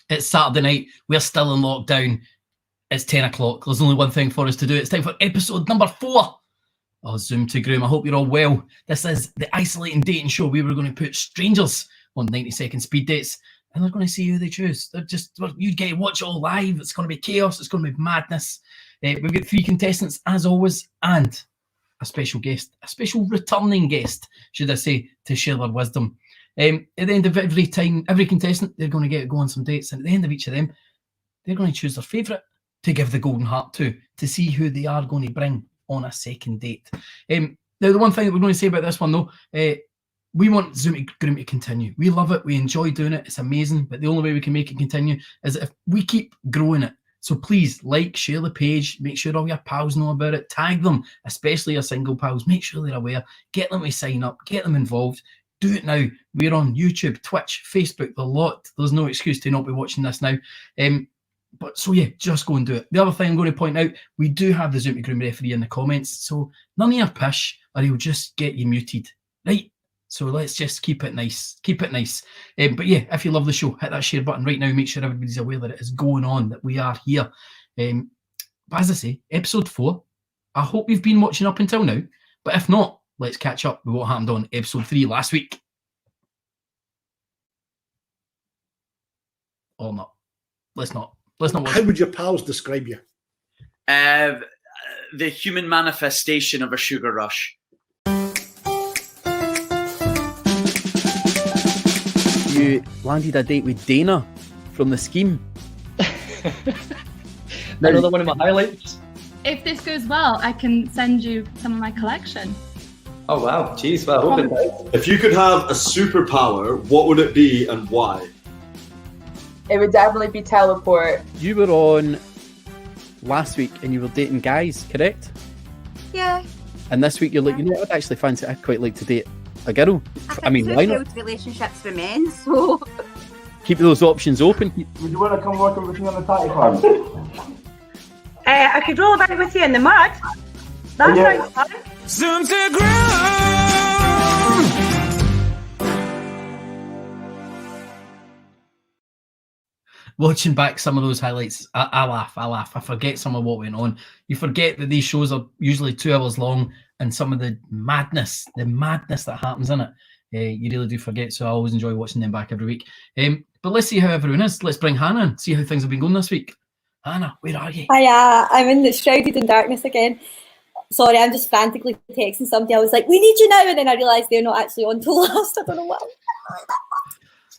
It's Saturday night. We're still in lockdown. It's 10 o'clock. There's only one thing for us to do. It's time for episode number 4 of Zoom to Groom. I hope you're all well. This is the isolating dating show. We were going to put strangers on 90-second speed dates, and they're going to see who they choose. They're just, you get to watch it all live. It's going to be chaos. It's going to be madness. We've got 3 contestants, as always, and a special guest, a special returning guest, should I say, to share their wisdom. At the end of every time, every contestant, they're going to get to go on some dates, and at the end of each of them, they're going to choose their favourite to give the golden heart to see who they are going to bring on a second date. Now, the one thing that we're going to say about this one, though, we want Zoom to Groom to continue. We love it. We enjoy doing it. It's amazing. But the only way we can make it continue is if we keep growing it. So please like, share the page, make sure all your pals know about it, tag them, especially your single pals, make sure they're aware, get them to sign up, get them involved. Do it now. We're on YouTube, Twitch, Facebook, the lot. There's no excuse to not be watching this now. But so yeah, just go and do it. The other thing I'm going to point out, we do have the Zoom to Groom referee in the comments, so none of your pish or he'll just get you muted, right? So let's just keep it nice. Keep it nice. But yeah, if you love the show, hit that share button right now. Make sure everybody's aware that it is going on, that we are here. But as I say, episode 4, I hope you've been watching up until now. But if not, let's catch up with what happened on episode 3 last week. Or not. Let's not watch. How would your pals describe you? The human manifestation of a sugar rush. You landed a date with Dana from The Scheme. Another one of my highlights. If this goes well, I can send you some of my collection. Oh wow, jeez, well, I hope it does. If you could have a superpower, what would it be and why? It would definitely be teleport. You were on last week and you were dating guys, correct? Yeah. And this week you're like, you know what, I'd actually fancy, I'd quite like to date a girl. I mean, why not? Relationships for men, so Keep those options open. Would you want to come working with me on the tatty farm? I could roll about with you in the mud. That sounds fun. Zoom to Groom! Watching back some of those highlights, I laugh. I forget some of what went on. You forget that these shows are usually 2 hours long, and some of the madness that happens in it, you really do forget. So I always enjoy watching them back every week. But let's see how everyone is. Let's bring Hannah in, see how things have been going this week. Hannah, where are you? Hiya, I'm in the shrouded in darkness again. Sorry, I'm just frantically texting somebody. I was like, we need you now, and then I realised they're not actually on till last. I don't know what.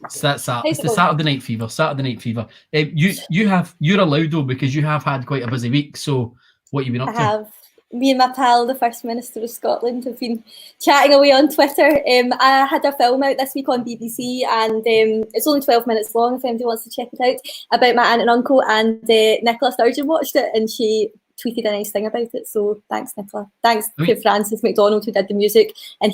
So that's that. It's the Saturday Night Fever. You're allowed though, because you have had quite a busy week. So what have you been up to? I have. Me and my pal, the First Minister of Scotland, have been chatting away on Twitter. I had a film out this week on BBC, and it's only 12 minutes long if anybody wants to check it out, about my aunt and uncle, and Nicola Sturgeon watched it and she tweeted a nice thing about it. So thanks, Nicola. Thanks to Francis McDonald who did the music, and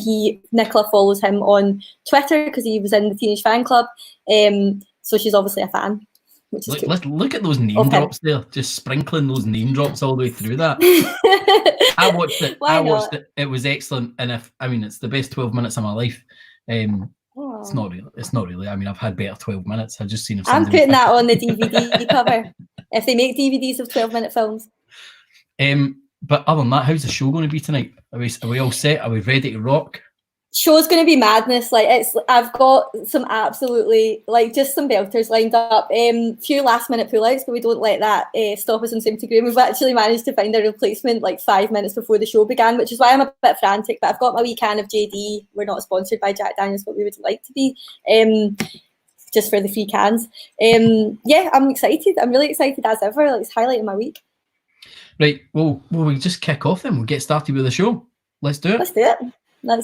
Nicola follows him on Twitter because he was in the Teenage Fan Club. So she's obviously a fan. Look at those name drops there, just sprinkling those name drops all the way through that. I watched it. It was excellent, and it's the best 12 minutes of my life. It's not really. I mean, I've had better 12 minutes. I've just seen. I'm putting that on the DVD cover if they make DVDs of 12-minute films. But other than that, how's the show going to be tonight? Are we all set? Are we ready to rock? Show's going to be madness. I've got some absolutely just some belters lined up. Few last minute pullouts, but we don't let that stop us on Zoom to Groom. We've actually managed to find a replacement 5 minutes before the show began, which is why I'm a bit frantic. But I've got my wee can of JD. We're not sponsored by Jack Daniels, but we would like to be. Just for the free cans. Yeah, I'm excited. I'm really excited as ever. It's highlighting my week. Right. Well, we just kick off then. We'll get started with the show. Let's do it.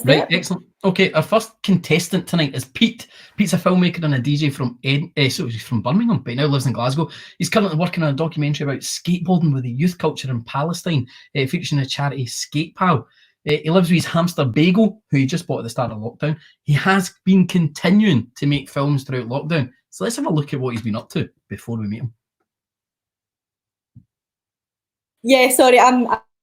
Right, excellent. Okay, our first contestant tonight is Pete. Pete's a filmmaker and a DJ from he's from Birmingham, but he now lives in Glasgow. He's currently working on a documentary about skateboarding with the youth culture in Palestine, featuring the charity Skate Pal. He lives with his hamster Bagel, who he just bought at the start of lockdown. He has been continuing to make films throughout lockdown. So let's have a look at what he's been up to before we meet him. Yeah, sorry,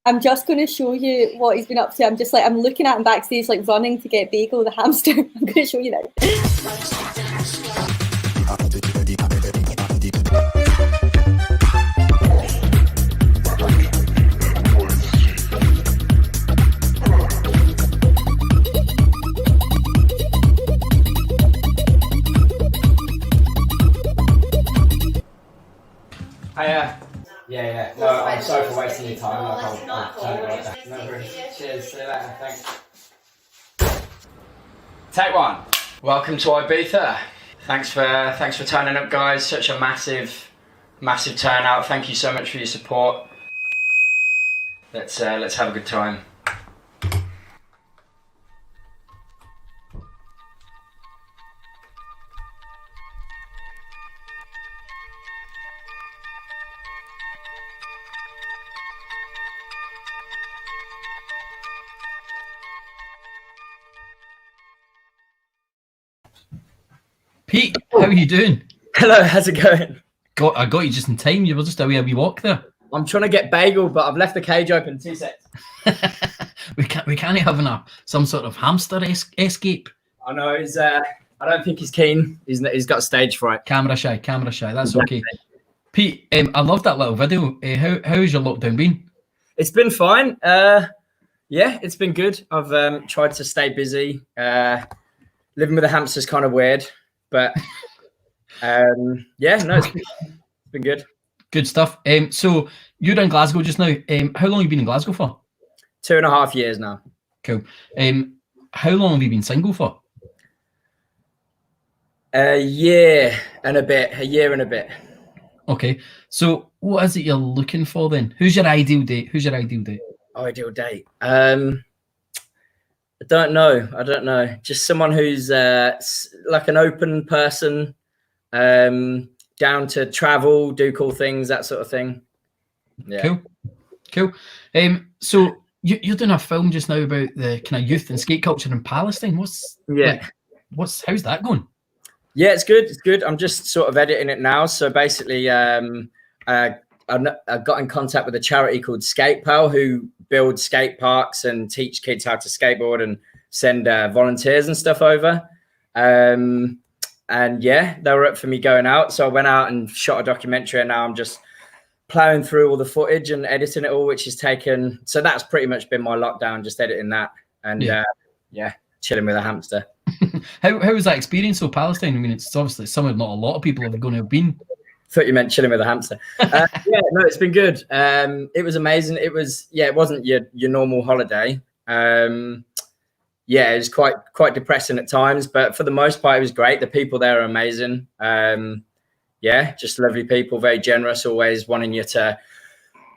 I'm just going to show you what he's been up to. I'm looking at him backstage, running to get Bagel, the hamster. I'm going to show you now. Yeah. No, I'm sorry for wasting your time. I'll turn it right back. No worries. Cheers. See you later. Thanks. Take one. Welcome to Ibiza. Thanks for turning up, guys. Such a massive turnout. Thank you so much for your support. Let's have a good time. Pete, how are you doing? Hello, how's it going? I got you just in time. You were just a wee walk there. I'm trying to get bagel, but I've left the cage open. 2 seconds. we can't have some sort of hamster escape. I know he's. I don't think he's keen. He's got stage fright. Camera shy. That's okay. Pete, I love that little video. How's your lockdown been? It's been fine. Yeah, it's been good. I've tried to stay busy. Living with a hamster is kind of weird, but yeah, no, it's been good. Good stuff. So you're in Glasgow just now. How long have you been in Glasgow for? 2.5 years now. Cool. How long have you been single for? A year and a bit. Okay. So what is it you're looking for then? Who's your ideal date? Ideal date. I don't know. Just someone who's like an open person, down to travel, do cool things, that sort of thing. Yeah. Cool. So you're doing a film just now about the kind of youth and skate culture in Palestine. How's that going? Yeah, it's good. I'm just sort of editing it now. So basically, I got in contact with a charity called Skate Pal, who build skate parks and teach kids how to skateboard and send volunteers and stuff over. And yeah, they were up for me going out. So I went out and shot a documentary, and now I'm just plowing through all the footage and editing it all, which has taken. So that's pretty much been my lockdown, just editing that and chilling with a hamster. How was that experience of Palestine? I mean, it's obviously somewhere not a lot of people are going to have been. Thought you meant chilling with a hamster. Yeah, no, it's been good. It was amazing. It wasn't your normal holiday. Yeah, it was quite depressing at times, but for the most part, it was great. The people there are amazing. Yeah, just lovely people, very generous, always wanting you to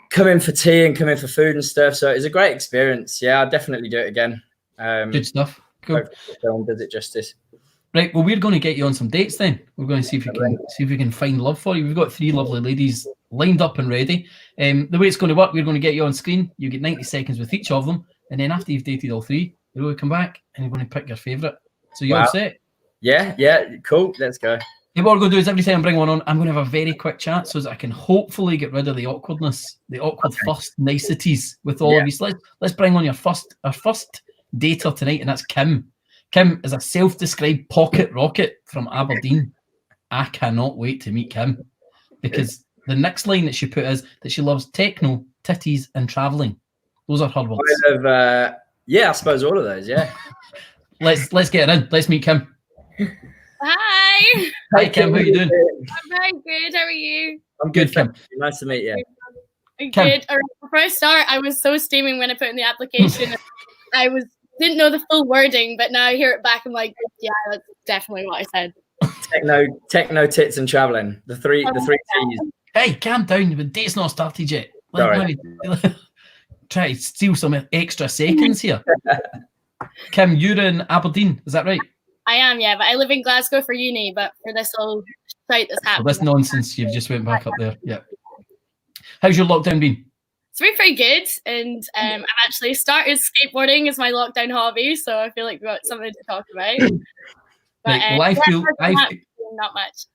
come in for tea and come in for food and stuff. So it was a great experience. Yeah, I'll definitely do it again. Good stuff. Cool. The film does it justice. Right, well, we're going to get you on some dates then. We're going to see if we can find love for you. We've got 3 lovely ladies lined up and ready. The way it's going to work, we're going to get you on screen. You get 90 seconds with each of them, and then after you've dated all 3, you're going to come back and you're going to pick your favourite. So you're all set? Yeah, cool. Let's go. Hey, what we're going to do is every time I bring one on, I'm going to have a very quick chat so that I can hopefully get rid of the awkwardness, the awkward first niceties with all of you. So let's bring on our first dater tonight, and that's Kim. Kim is a self-described pocket rocket from Aberdeen. I cannot wait to meet Kim because the next line that she put is that she loves techno, titties, and travelling. Those are her words. Yeah, I suppose all of those. Yeah. Let's get her in. Let's meet Kim. Hi. Hi, Kim. How are you doing? I'm very good. How are you? I'm good, Kim. Nice to meet you. I'm good. All right, before I start, I was so steaming when I put in the application. Didn't know the full wording, but now I hear it back. I'm like, yeah, that's definitely what I said. Techno, tits, and traveling. The three T's. Hey, calm down. The date's not started yet. Let me try to steal some extra seconds here. Kim, you're in Aberdeen, is that right? I am, yeah, but I live in Glasgow for uni. But for this whole site that's happening, this nonsense, you've just went back up there. Yeah. How's your lockdown been? It's been pretty good, and I've actually started skateboarding as my lockdown hobby, so I feel like we've got something to talk about. But, right, well, I feel not much.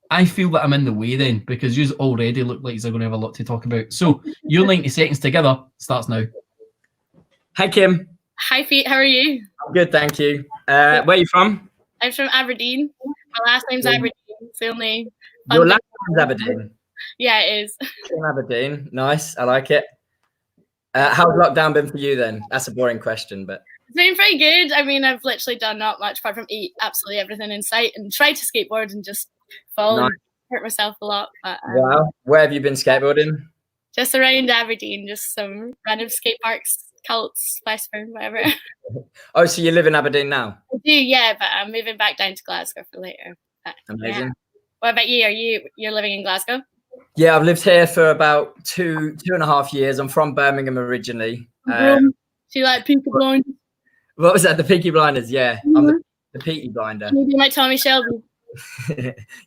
I feel that I'm in the way then, because you already look like you're going to have a lot to talk about. So your 90 seconds together starts now. Hi, Kim. Hi, Pete. How are you? I'm good, thank you. Where are you from? I'm from Aberdeen. My last name's Aberdeen. It's the only. Your last name's Aberdeen? Yeah, it is. From Aberdeen. Nice. I like it. How's lockdown been for you then? That's a boring question, but. It's been pretty good. I mean, I've literally done not much apart from eat absolutely everything in sight and try to skateboard and just fall and hurt myself a lot. But, Wow. Where have you been skateboarding? just around Aberdeen, just some random skate parks, Cults, Spiceburn, whatever. Oh, so you live in Aberdeen now? I do, yeah, but I'm moving back down to Glasgow for later. But, Amazing. yeah. What about you? You're living in Glasgow? Yeah, I've lived here for about two and a half years. I'm from Birmingham originally. Groom. Do you like Peaky Blinders? What was that? The Peaky Blinders? Yeah, I'm the Peaky Blinder. Maybe like Tommy Shelby.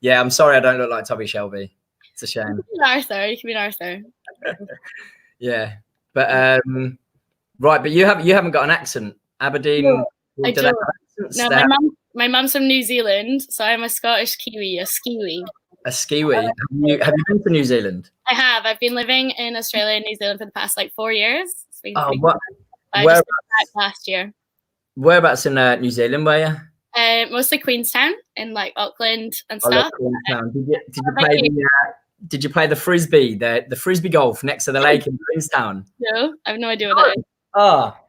Yeah, I'm sorry I don't look like Tommy Shelby. It's a shame. You can be an Arthur. Yeah, but right, but you haven't got an accent. Aberdeen. No, I do they don't. have accents No, there? my mum's from New Zealand, so I'm a Scottish Kiwi, a Skiwi. A skiwi. Have you been to New Zealand? I have. I've been living in Australia and New Zealand for the past like 4 years. It's been Oh, pretty what? cool. I just came back last year. Whereabouts in New Zealand were you? Mostly Queenstown in like Auckland and I love stuff. Queenstown. Did you play the frisbee, the frisbee golf next to the lake in Queenstown? No, I have no idea what that is. Ah,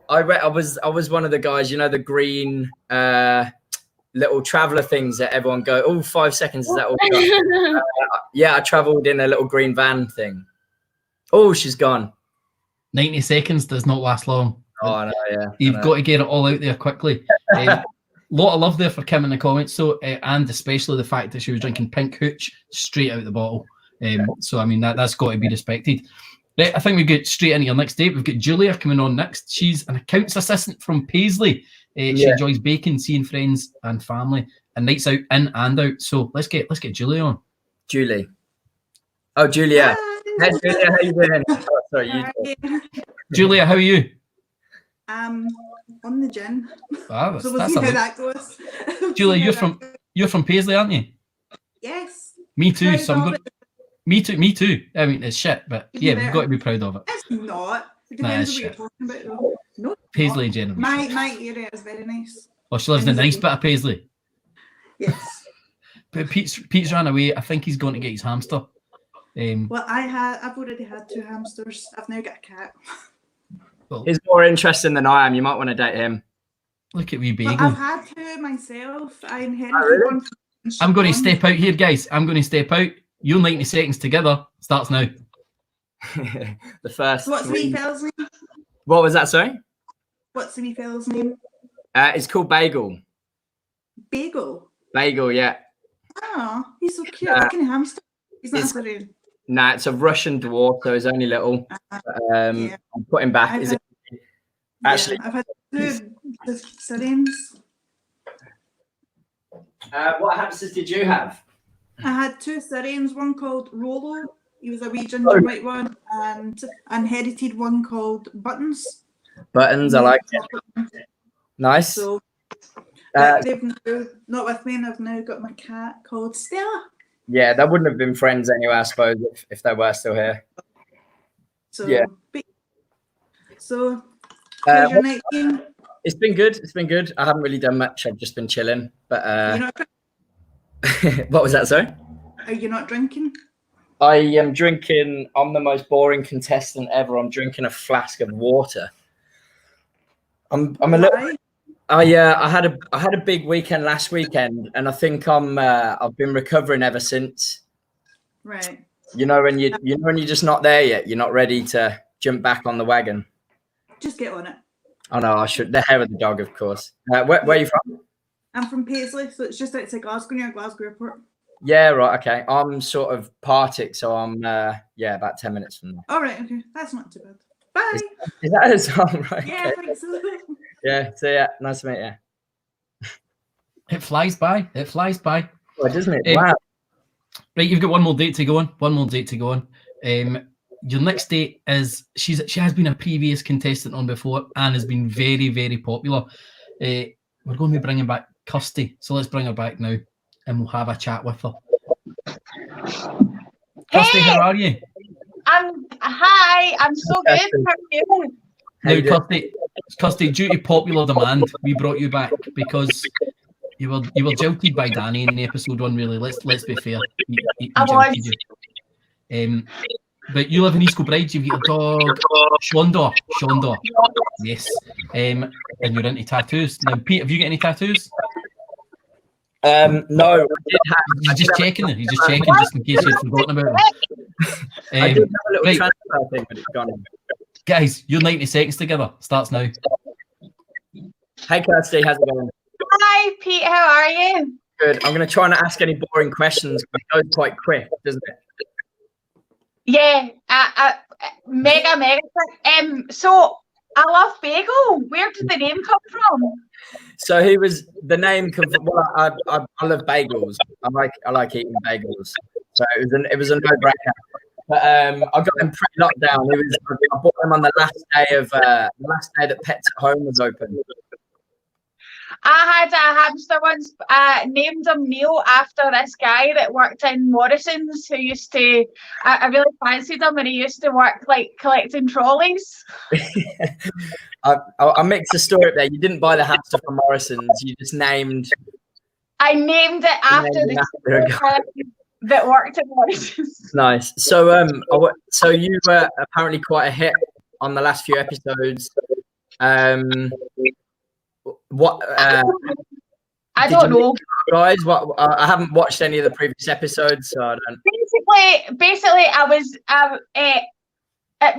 I was one of the guys, you know, the green little traveller things that everyone go, oh, 5 seconds, is that all? Yeah, I travelled in a little green van thing. Oh, she's gone. 90 seconds does not last long. Oh, I know, yeah. You've got to get it all out there quickly. Lot of love there for Kim in the comments, so and especially the fact that she was drinking pink hooch straight out the bottle. So I mean that's got to be respected. Right, I think we get straight into your next date. We've got Julia coming on next. She's an accounts assistant from Paisley. She enjoys baking, seeing friends and family, and nights out in and out. So let's get Julia on. Julie. Oh, Julia. Hey, Julia, how you doing? Oh, sorry, you. Julia, how are you? On the gin. Ah, so we'll see how that goes. Julia, you're from Paisley, aren't you? Yes. Me too. Me too. I mean, it's shit, but yeah, we've got to be proud of it. It's not. It depends what you're talking about, though. No. Paisley in general. My area is very nice. Oh, she lives in a nice bit of Paisley. Yes. But Pete's ran away. I think he's going to get his hamster. Well, I've already had 2 hamsters. I've now got a cat. Well, he's more interesting than I am. You might want to date him. Look at wee Bagel. Well, I've had 2 myself. I inherited one. I'm going to step out here, guys. I'm going to step out. Your 90 seconds together starts now. The first. What's the wee fella's name? What was that? Sorry. What's the wee fella's name? It's called Bagel. Bagel. Bagel, yeah. Oh, he's so cute. Looking hamster. He's not a Nah, it's a Russian dwarf, so he's only little. I'm putting back. Actually, I've had 2 Syrians. What hamsters did you have? I had 2 Syrians, one called Rolo. He was a wee ginger white one, and inherited one called Buttons. Buttons, I like it. Nice. So they've not with me, and I've now got my cat called Stella. Yeah, they wouldn't have been friends anyway, I suppose, if they were still here. So yeah. So how's your night been? It's been good. It's been good. I haven't really done much. I've just been chilling. But what was that, sorry? Are you not drinking? I am drinking. I'm the most boring contestant ever. I'm drinking a flask of water. I'm a little. I had a big weekend last weekend, and I think I've been recovering ever since. Right. You know when you're just not there yet. You're not ready to jump back on the wagon. Just get on it. Oh no, I should. The hair of the dog, of course. Where are you from? I'm from Paisley, so it's just outside Glasgow, near Glasgow Airport. Yeah, right. Okay, I'm sort of Partick, so I'm about 10 minutes from there. All right. Okay, that's not too bad. Bye. Is that it? All right. Yeah, I think so. Yeah. So yeah, nice to meet you. It flies by. It flies by. Oh, doesn't it? Wow. Right, you've got one more date to go on. Your next date is she has been a previous contestant on before and has been very, very popular. We're going to be bringing back Kirsty, so let's bring her back now and we'll have a chat with her. Kirsty, how are you? Hi, I'm so good. How are you? Now, Kirsty, due to popular demand, we brought you back because you were jilted by Danny in the episode 1. Really, let's be fair. He jilted you. But you live in East Kilbride. You've got a dog, Shonda. Yes. And you're into tattoos. Now, Pete, have you got any tattoos? No, I did have. You're just checking it. You're just checking just in case you'd forgotten about it. I did have a little right. transfer thing, but it's gone. Guys, your 90 seconds together starts now. Hey, Kirsty, how's it going? Hi, Pete. How are you? Good. I'm going to try not ask any boring questions, but it goes quite quick, doesn't it? Yeah, mega quick. So I love bagel. Where did the name come from? So he was the name. Well, I love bagels. I like eating bagels. So it was a no-brainer. But I got him pre-lockdown. I bought him on the last day that Pets at Home was open. I had a hamster once, named him Neil after this guy that worked in Morrison's who used to, I really fancied him and he used to work like collecting trolleys. I mixed the story up there. You didn't buy the hamster from Morrison's, you just named. I named it after the guy that worked at Morrison's. Nice. So so you were apparently quite a hit on the last few episodes. What I don't know, guys. What I haven't watched any of the previous episodes, so I don't. Basically, I was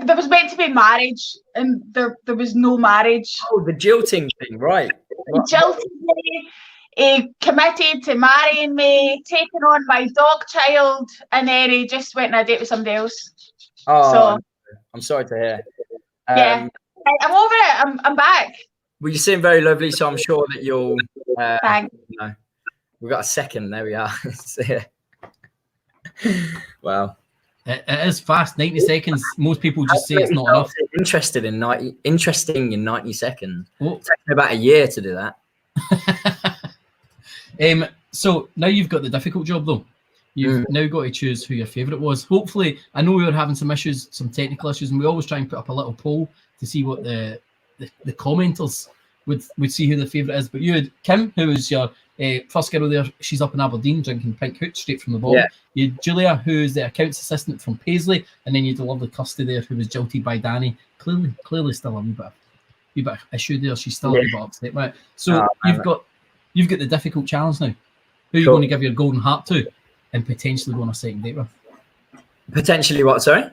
there was meant to be marriage, and there was no marriage. Oh, the jilting thing, right? Jilted me. He committed to marrying me, taking on my dog child, and then he just went on a date with somebody else. Oh, so, I'm sorry to hear. Yeah, I'm over it. I'm back. Well, you seem very lovely, so I'm sure that you'll. Thanks. We've got a second. There we are. Wow. It is fast. 90 seconds. Most people just say it's not enough. Interesting in 90 seconds. It took me about a year to do that. So now you've got the difficult job, though. You've now got to choose who your favourite was. Hopefully, I know we were having some issues, some technical issues, and we always try and put up a little poll to see what the commenters would see who the favourite is. But you had Kim, who was your first girl there. She's up in Aberdeen drinking pink hooch straight from the bottle. Yeah. You had Julia, who's the accounts assistant from Paisley, and then you had the lovely Kirsty there, who was jilted by Danny. Clearly still a wee bit of issue there. She's still a wee bit upset about it. So you've got the difficult challenge now. Who are you going to give your golden heart to and potentially go on a second date with? Potentially what, sorry?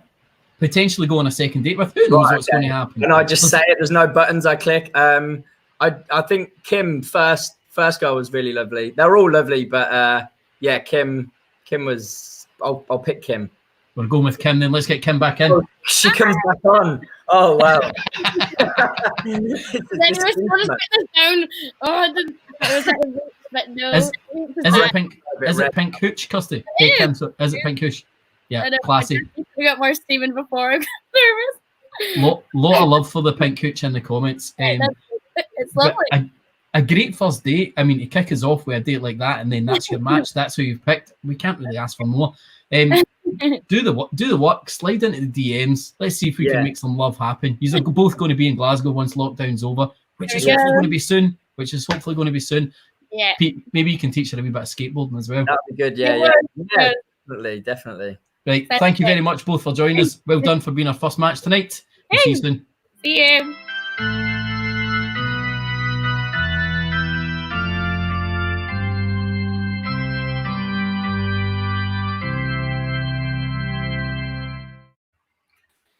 Potentially go on a second date with. Who knows what's going to happen? Can I just say it? There's no buttons I click. I think Kim first girl was really lovely. They're all lovely, but yeah, Kim was. I'll pick Kim. We're going with Kim then. Let's get Kim back in. Oh, she comes back on. Oh wow. Then you were supposed to put this down. Oh, but no. Is it pink? Is it pink hooch, Kirsty? Hey, Kim, so is it pink hooch? Yeah, classy. We got more Stephen before I got nervous. Lot of love for the pink hooch in the comments. It's lovely. A great first date. I mean, to kick us off with a date like that, and then that's your match. That's who you've picked. We can't really ask for more. Do the work. Slide into the DMs. Let's see if we can make some love happen. You're both going to be in Glasgow once lockdown's over, which is hopefully going to be soon. Yeah. Pete, maybe you can teach her a wee bit of skateboarding as well. That'd be good. Yeah, definitely. Right. Thank you very much both for joining us. Well done for being our first match tonight. We'll see you soon. See you.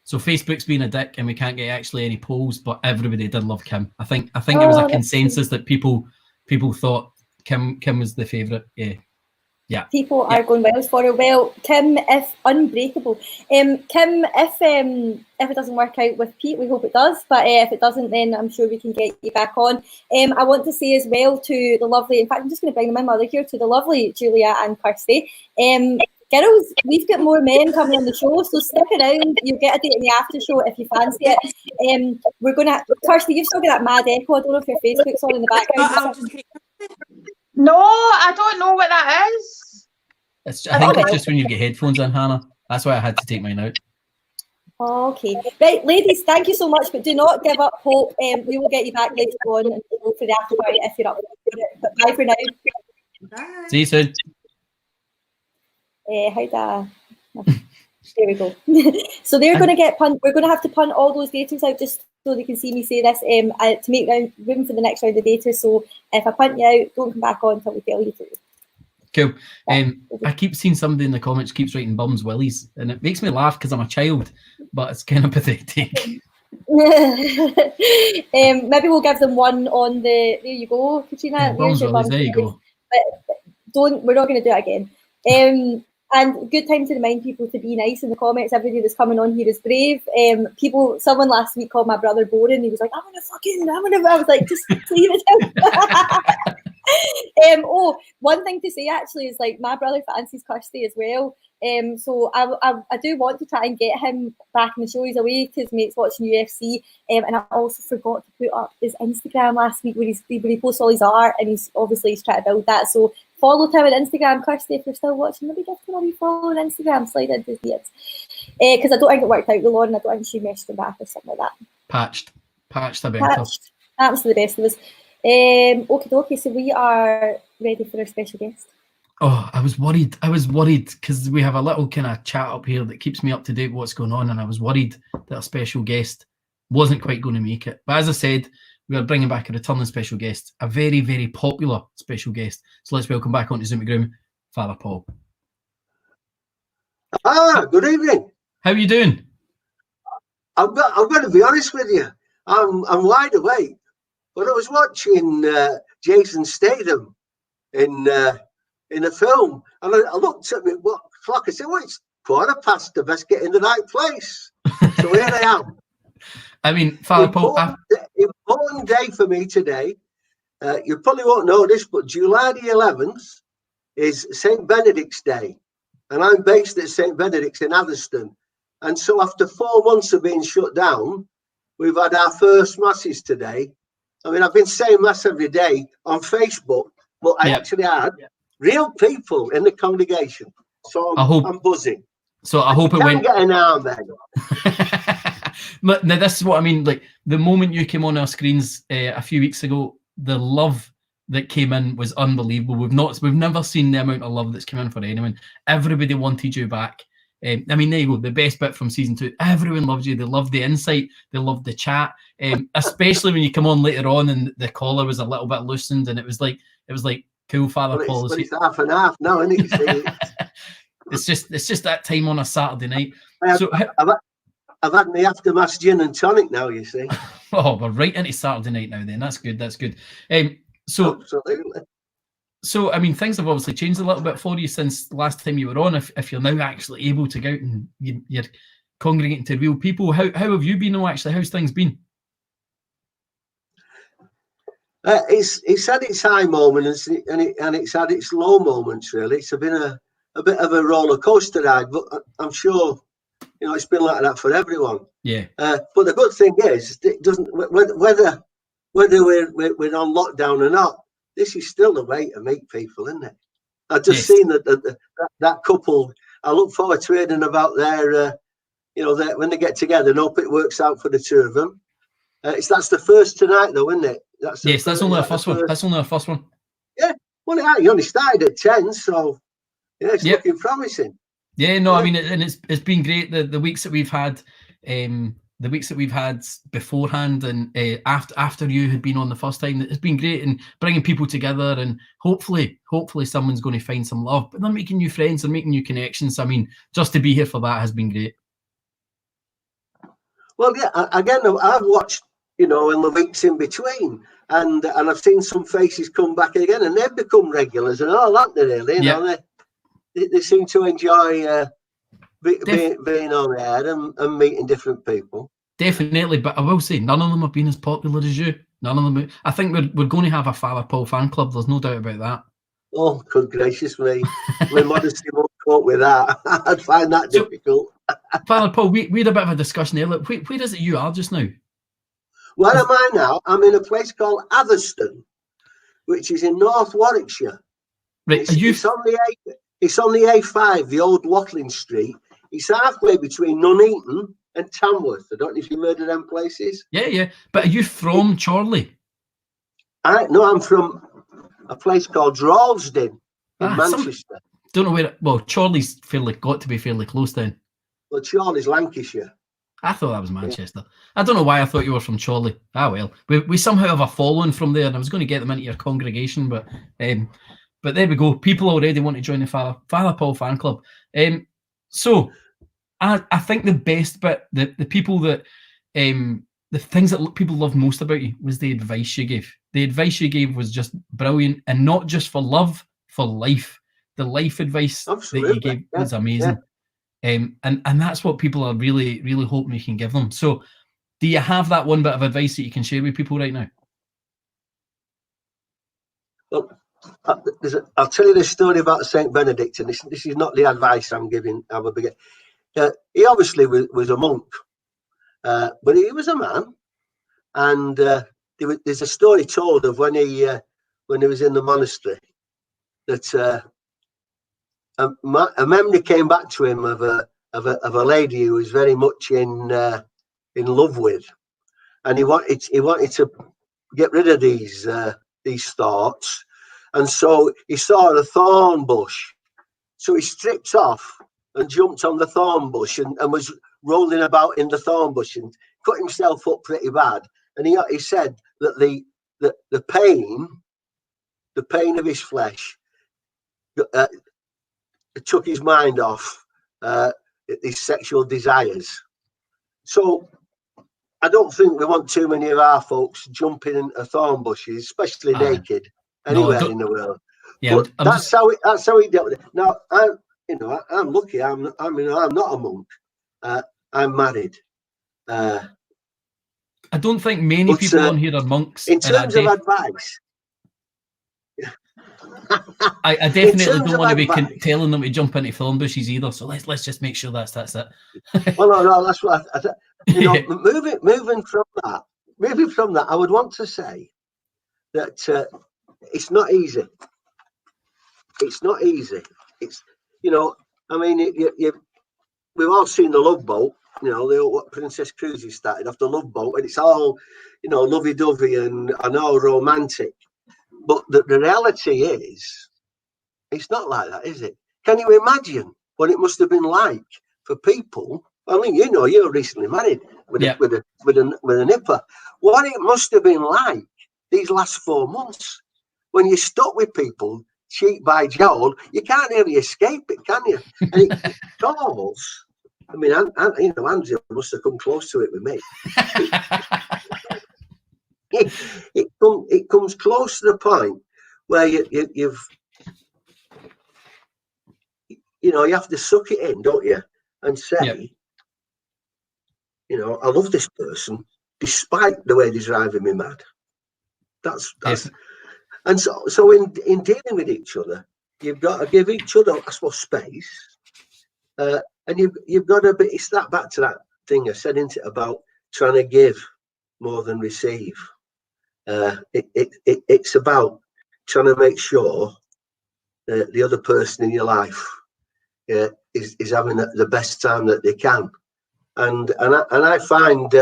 So Facebook's been a dick and we can't get actually any polls, but everybody did love Kim. I think it was a consensus that people thought Kim was the favourite. Yeah. People are going wild for her. Well, Kim, if unbreakable. Kim, if it doesn't work out with Pete, we hope it does. But if it doesn't, then I'm sure we can get you back on. I want to say as well to the lovely, in fact, I'm just going to bring my mother here, to the lovely Julia and Kirsty. Girls, we've got more men coming on the show, so stick around. You'll get a date in the after show if you fancy it. We're going to, Kirsty, you've still got that mad echo. I don't know if your Facebook's on in the background. No, I don't know what that is. I think it's just when you get headphones on, Hannah. That's why I had to take mine out. Okay. Right, ladies, thank you so much, but do not give up hope. We will get you back later on and go for the after party if you're up for it. But bye for now. Bye. See you soon. There we go. So they're going to get punt. We're going to have to punt all those datings out just so they can see me say this, to make room for the next round of data. So if I punt you out, don't come back on until we tell you to. Cool. I keep seeing somebody in the comments keeps writing bums willies, and it makes me laugh because I'm a child, but it's kind of pathetic. Maybe we'll give them one on the. There you go, Katrina. Yeah, bums willies. There you go. But we're not going to do it again. And good time to remind people to be nice in the comments. Everybody that's coming on here is brave. Someone last week called my brother boring. He was like, I was like, just leave it out. One thing to say actually is like my brother fancies Kirsty as well. So I do want to try and get him back in the show. He's away to his mates watching UFC. And I also forgot to put up his Instagram last week where he posts all his art, and he's trying to build that. So follow him on Instagram, Kirsty, if you're still watching. Maybe give him a wee follow on Instagram, slide into his DMs. Because I don't think it worked out with Lauren. I don't think she messaged him back or something like that. Patched about it. That's the best of us. Okie dokie, so we are ready for our special guest. Oh, I was worried because we have a little kind of chat up here that keeps me up to date with what's going on, and I was worried that our special guest wasn't quite going to make it. But as I said, we are bringing back a returning special guest, a very, very popular special guest. So let's welcome back onto Zoom Groom, Father Paul. Good evening. How are you doing? I'm going to be honest with you. I'm wide awake. But I was watching Jason Statham in a film, and I looked at what clock. I said, "Well, it's 1:15. I best get in the right place." So here I am. I mean, Father Paul, important day for me today. You probably won't know this, but July the 11th is St. Benedict's Day, and I'm based at St. Benedict's in Atherstone. And so, after 4 months of being shut down, we've had our first masses today. I mean, I've been saying mass every day on Facebook, but I actually had real people in the congregation. So I'm buzzing. So I hope it went. Get an arm then. Now this is what I mean. Like the moment you came on our screens a few weeks ago, the love that came in was unbelievable. We've never seen the amount of love that's come in for anyone. Everybody wanted you back. I mean, there you go. The best bit from season 2. Everyone loved you. They loved the insight. They loved the chat. Especially when you come on later on and the collar was a little bit loosened, and it was like cool, Father Paul. It's half and half now, isn't it? It's just that time on a Saturday night. I've had my after mass gin and tonic now. You see. Oh, we're right into Saturday night now. Then that's good. That's good. So absolutely. So, I mean, things have obviously changed a little bit for you since the last time you were on. If you're now actually able to go out and you're congregating to real people, how have you been? Actually, how's things been? It's had its high moments and it's had its low moments. Really, it's been a bit of a roller coaster ride, but I'm sure it's been like that for everyone. Yeah. But the good thing is, it doesn't whether we're on lockdown or not. This is still the way to meet people, isn't it? I've just seen that couple. I look forward to hearing about their, when they get together. And hope it works out for the two of them. That's the first tonight, though, isn't it? That's only our first one. That's only our first one. Yeah. Well, you only started at 10, so it's looking promising. Yeah. No, I mean, and it's been great. The weeks that we've had. The weeks that we've had beforehand and after you had been on the first time, it's been great and bringing people together, and hopefully someone's going to find some love, but they're making new friends and making new connections. I mean, just to be here for that has been great. Well, yeah, again, I've watched, in the weeks in between, and I've seen some faces come back again, and they've become regulars and all that, really. They seem to enjoy being on air and meeting different people. Definitely, but I will say none of them have been as popular as you. None of them. I think we're going to have a Father Paul fan club. There's no doubt about that. Oh, good gracious me! My modesty won't cope with that. I'd find that difficult. Father Paul, we had a bit of a discussion earlier. Where is it you are just now? Where am I now? I'm in a place called Atherstone, which is in North Warwickshire. Right, it's on the A5, the old Watling Street. It's halfway between Nuneaton and Tamworth. I don't know if you've heard of them places. Yeah. But are you from Chorley? No, I'm from a place called Drawlsden in Manchester. Don't know where. Well, Chorley's got to be fairly close then. Well, Chorley's Lancashire. I thought that was Manchester. I don't know why I thought you were from Chorley. Ah, well. We somehow have a following from there, and I was going to get them into your congregation, but there we go. People already want to join the Father Paul fan club. So I think the best bit, the people that, the things that people loved most about you was the advice you gave. The advice you gave was just brilliant, and not just for love, for life. The life advice that you gave was amazing. And that's what people are really, really hoping you can give them. So do you have that one bit of advice that you can share with people right now? Look, I'll tell you this story about Saint Benedict, and this is not the advice I'm giving. He obviously was a monk, but he was a man, and there's a story told of when he was in the monastery that a memory came back to him of a lady who was very much in love with, and he wanted to get rid of these thoughts, and so he saw a thorn bush, so he stripped off and jumped on the thorn bush and was rolling about in the thorn bush and cut himself up pretty bad. And he said that the pain of his flesh took his mind off his sexual desires. So I don't think we want too many of our folks jumping into thorn bushes, especially naked, anywhere in the world. Yeah, but that's how he dealt with it. Now I'm lucky. I'm not a monk. I'm married. I don't think many people on here are monks. In terms of advice, I definitely don't want to be telling them to jump into thorn bushes either. So let's just make sure that's it. Well, no, that's what moving from that, I would want to say that it's not easy. It's not easy. It's I mean, we've all seen The Love Boat. What Princess Cruises started off, The Love Boat, and it's all lovey-dovey and all romantic. But the reality is, it's not like that, is it? Can you imagine what it must have been like for people? I mean, you're recently married with a nipper. What it must have been like these last 4 months when you're stuck with people cheek by jowl. You can't really escape it, can you? And it calls. I mean, Andrew must have come close to it with me. It comes close to the point where you have to suck it in, don't you? And say, I love this person despite the way they're driving me mad. That's and so in dealing with each other, you've got to give each other, I suppose, space. And you've got to be. It's that back to that thing I said, isn't it, about trying to give more than receive. It's about trying to make sure the other person in your life is having the best time that they can. And I find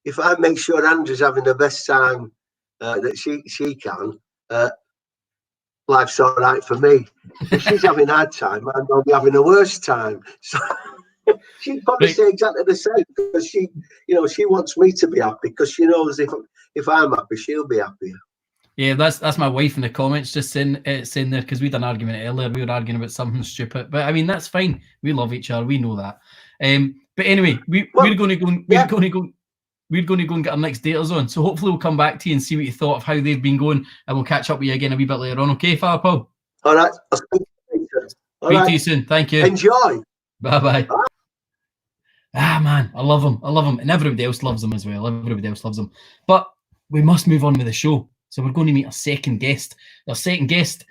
if I make sure Andrew's having the best time that she can, life's all right for me. If she's having a hard time, I'm going to be having a worse time. So she'd probably say exactly the same, because she wants me to be happy, because she knows if I'm happy, she'll be happier. Yeah, that's my wife in the comments just saying there, because we had an argument earlier. We were arguing about something stupid, but I mean that's fine. We love each other. We know that. But anyway, we're going to go. We're going to go and get our next daters on. So hopefully we'll come back to you and see what you thought of how they've been going, and we'll catch up with you again a wee bit later on. Okay, Father Paul? All right. I'll speak to you later. Speak to you soon. Thank you. Enjoy. Bye-bye. Ah, man, I love him. I love him. And everybody else loves him as well. Everybody else loves him. But we must move on with the show. So we're going to meet our second guest. Our second guest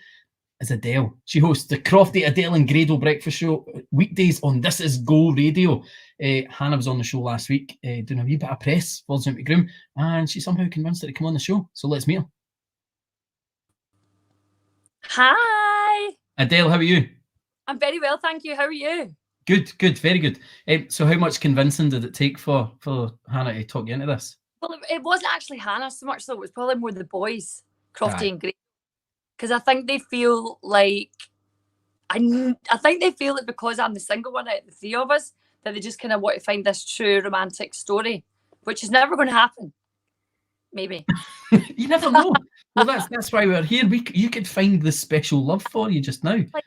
is Adele. She hosts the Crofty, Adele and Grado Breakfast Show weekdays on This Is Go Radio. Hannah was on the show last week doing a wee bit of press for Groom, and she somehow convinced her to come on the show. So let's meet her. Hi. Adele, how are you? I'm very well, thank you. How are you? Good, very good. So how much convincing did it take for Hannah to talk you into this? Well, it wasn't actually Hannah so much, though. It was probably more the boys, Crofty and Grado, because I think they feel like I think they feel it because I'm the single one out of the three of us, that they just kind of want to find this true romantic story, which is never going to happen. Maybe. You never know. Well, that's why we're here. You could find the special love for you just now. Like,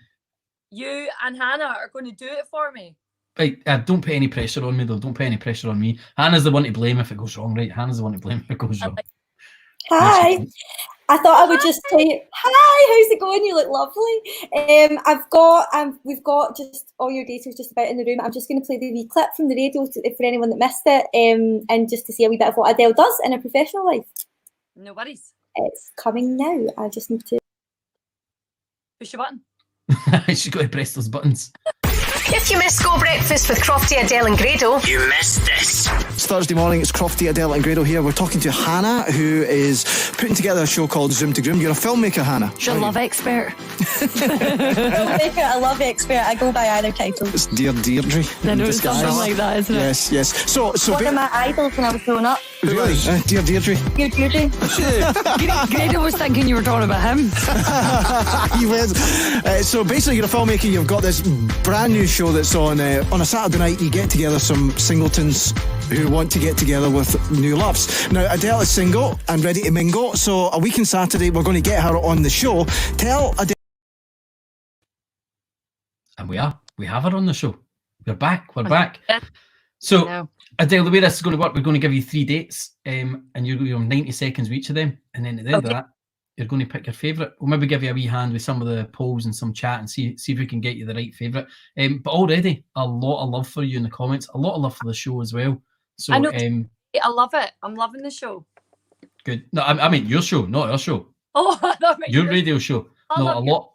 you and Hannah are going to do it for me. Right, don't put any pressure on me, though. Don't put any pressure on me. Hannah's the one to blame if it goes wrong, right? Hannah's the one to blame if it goes wrong. Hi. I thought I would just tell you, hi, how's it going? You look lovely. We've got just all your details just about in the room. I'm just going to play the wee clip from the radio for anyone that missed it, and just to see a wee bit of what Adele does in her professional life. No worries. It's coming now. I just need to push your button. She's got to press those buttons. If you missed Go Breakfast with Crofty, Adele and Grado, you missed this. It's Thursday morning, it's Crofty, Adele and Grado here. We're talking to Hannah, who is putting together a show called Zoom to Groom. You're a filmmaker, Hannah. She's a love expert. filmmaker, a love expert. I go by either title. It's Dear Deirdre. I know, it's something like that, isn't it? Yes, yes. So one of my idols when I was growing up. Really? Dear Deirdre. Dear Deirdre. Grado was thinking you were talking about him. He was. So basically, you're a filmmaker. You've got this brand new show that's on a Saturday night. You get together some singletons who want to get together with new loves. Now, Adele is single and ready to mingle. So a week on Saturday, we're going to get her on the show. Tell Adele. And we have her on the show. We're back. So, Adele, the way this is going to work, we're going to give you 3 dates, and you're 90 seconds with each of them, and then at the end of that, you're going to pick your favourite. We'll maybe give you a wee hand with some of the polls and some chat and see if we can get you the right favourite. But already, a lot of love for you in the comments, a lot of love for the show as well. So I know. I love it. I'm loving the show. Good. No, I mean your show, not our show. Oh, I thought your radio show. I No, a lot.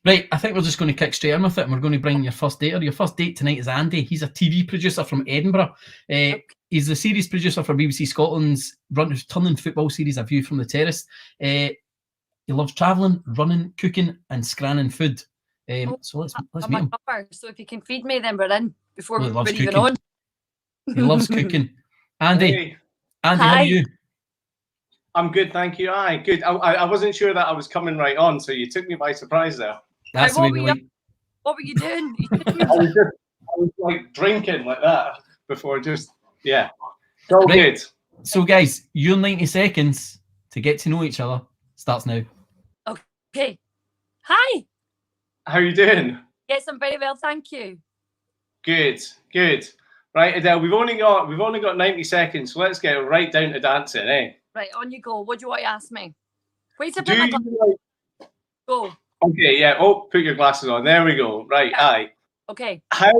Right, I think we're just going to kick straight in with it, and we're going to bring your first dater. Your first date tonight is Andy. He's a TV producer from Edinburgh. He's the series producer for BBC Scotland's turning football series A View from the Terrace. He loves travelling, running, cooking, and scranning food. So let's meet him. So if you can feed me, then we're in before we're even cooking. on. He loves cooking. Andy, Hey. Andy, how are you? I'm good, thank you. Aye, good. I wasn't sure that I was coming right on, so you took me by surprise there. That's the way we like. What were you doing? I was like drinking like that before, yeah. All good. So, guys, your 90 seconds to get to know each other starts now. Okay. Hi. How are you doing? Yes, I'm very well, thank you. Good. Right, Adele, we've only got 90 seconds, so let's get right down to dancing, eh? Right, on you go. What do you want to ask me? Wait a minute. Go. Okay, yeah. Oh, put your glasses on. There we go. Right, aye. Okay. How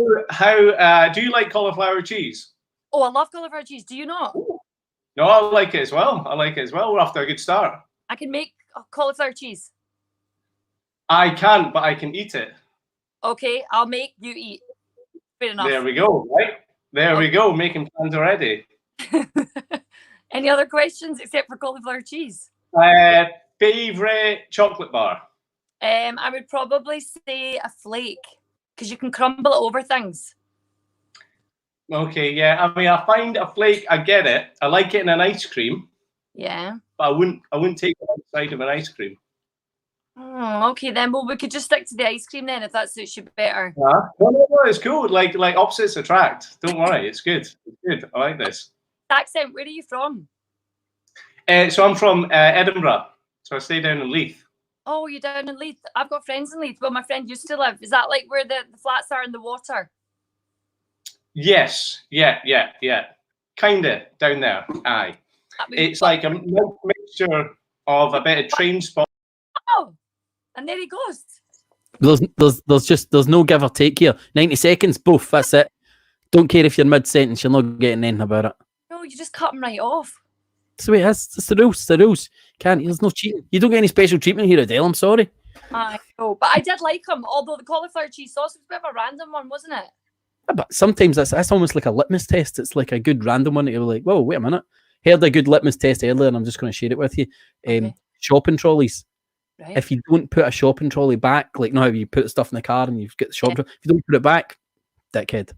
do you like cauliflower cheese? Oh, I love cauliflower cheese. Do you not? No, I like it as well. We're off to a good start. I can make cauliflower cheese. I can't, but I can eat it. Okay, I'll make you eat. Fair enough. There we go. Right. There we go. Making plans already. Any other questions except for cauliflower cheese? Favorite chocolate bar? I would probably say a flake because you can crumble it over things. Okay, yeah. I mean, I find a flake. I get it. I like it in an ice cream. Yeah. But I wouldn't take it outside of an ice cream. Oh, okay then. Well, we could just stick to the ice cream then if that suits you better. No, it's cool. Like opposites attract. Don't worry. It's good. I like this. Accent. Where are you from? So I'm from Edinburgh. So I stay down in Leith. Oh, you're down in Leith. I've got friends in Leith. Well, my friend used to live. Is that like where the flats are in the water? Yes. Yeah. Kinda down there. Aye. It's like a mixture of a bit of train spot. Oh, and there he goes. There's no give or take here. 90 seconds, both. That's it. Don't care if you're mid sentence. You're not getting anything about it. No, you just cut him right off. That's the way it is. It's the rules. The rules. There's no cheating. You don't get any special treatment here, Adele. I'm sorry. I know, but I did like him. Although the cauliflower cheese sauce was a bit of a random one, wasn't it? Yeah, but sometimes that's almost like a litmus test. It's like a good random one that you're like, whoa, wait a minute. Heard a good litmus test earlier, and I'm just going to share it with you. Shopping trolleys. Right. If you don't put a shopping trolley back, like how you put stuff in the car and you've got the shopping trolley, if you don't put it back, dickhead.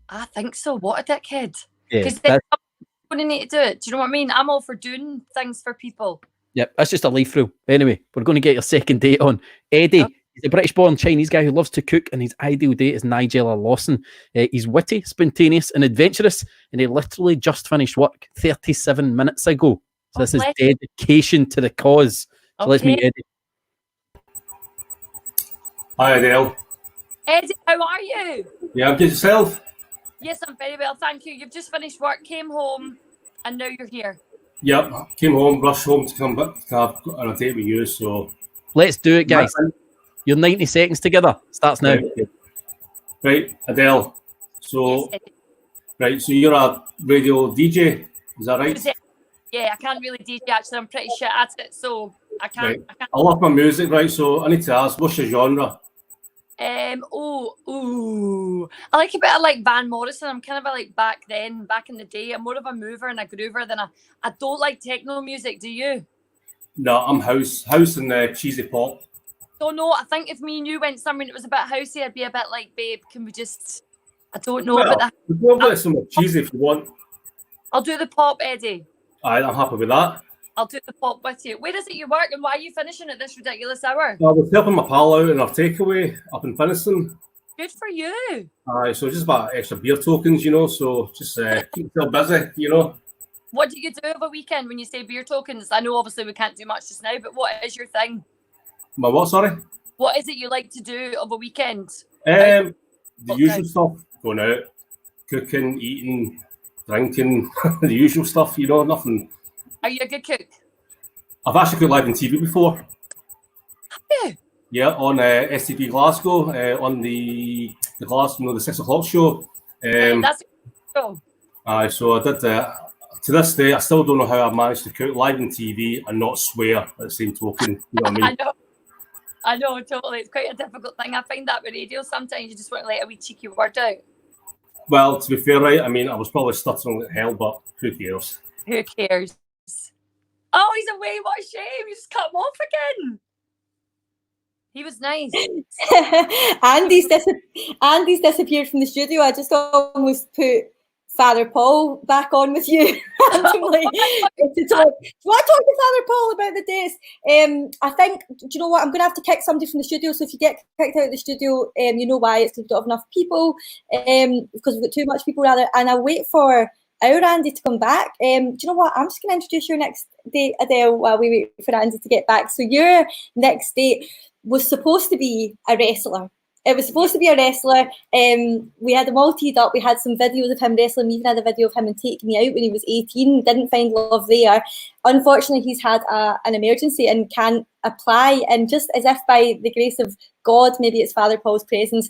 I think so. What a dickhead. Yeah, Because I'm going to need to do it. Do you know what I mean? I'm all for doing things for people. Yep, that's just a leaf through. Anyway, we're going to get your second date on. Eddie, he's a British-born Chinese guy who loves to cook, and his ideal date is Nigella Lawson. He's witty, spontaneous, and adventurous, and he literally just finished work 37 minutes ago. So this is dedication to the cause. So let's meet Eddie. Hi, Adele. Eddie, how are you? Yeah, I'm good. Yourself? Yes, I'm very well, thank you. You've just finished work, came home, and now you're here. Yep, came home, rushed home to come back to have a date with you, so... Let's do it, guys. Your 90 seconds together starts now. Right, Adele. So, right, so you're a radio DJ, is that right? Yeah, I can't really DJ, actually. I'm pretty shit at it, so I can't. Right. I love my music, right, so I need to ask, what's your genre? I like a bit of like Van Morrison. I'm kind of like back in the day. I'm more of a mover and a groover than I don't like techno music. Do you? No, I'm house and cheesy pop. Don't know. I think if me and you went somewhere and it was a bit housey, I'd be a bit like, babe, can we just? I don't know about that. We'll get some cheesy if you want. I'll do the pop, Eddie. Alright, I'm happy with that. I'll do the pop with you. Where is it you work and why are you finishing at this ridiculous hour? I was helping my pal out in our takeaway up in Finiston. Good for you. Aye, so just about extra beer tokens, you know, so just keep yourself busy, you know. What do you do over a weekend when you say beer tokens? I know obviously we can't do much just now, but what is your thing? My what, sorry? What is it you like to do over a weekend? The usual stuff, going out, cooking, eating, drinking, the usual stuff, you know, nothing. Are you a good cook? I've actually cooked live on TV before. Have you? Yeah, on STV Glasgow, on the Glasgow, you know, the 6 o'clock show. That's cool. Aye, so I did to this day, I still don't know how I managed to cook live on TV and not swear at the same token. You know what I mean? I know, totally. It's quite a difficult thing. I find that with radio, sometimes you just want to let a wee cheeky word out. Well, to be fair, right, I mean, I was probably stuttering like hell, but who cares? Who cares? Oh, he's away. What a shame. You just cut him off again. He was nice. Andy's disappeared from the studio. I just almost put Father Paul back on with you randomly. Do you want to talk to Father Paul about the dates? I think, do you know what? I'm going to have to kick somebody from the studio. So if you get kicked out of the studio, you know why. It's because we don't have enough people, because we've got too much people rather. And I'll wait for our Andy to come back. Do you know what? I'm just going to introduce your next date, Adele, while we wait for Andy to get back. So your next date was supposed to be a wrestler. It was supposed to be a wrestler. We had them all teed up. We had some videos of him wrestling. We even had a video of him and taking me out when he was 18. Didn't find love there. Unfortunately, he's had an emergency and can't apply. And just as if by the grace of God, maybe it's Father Paul's presence,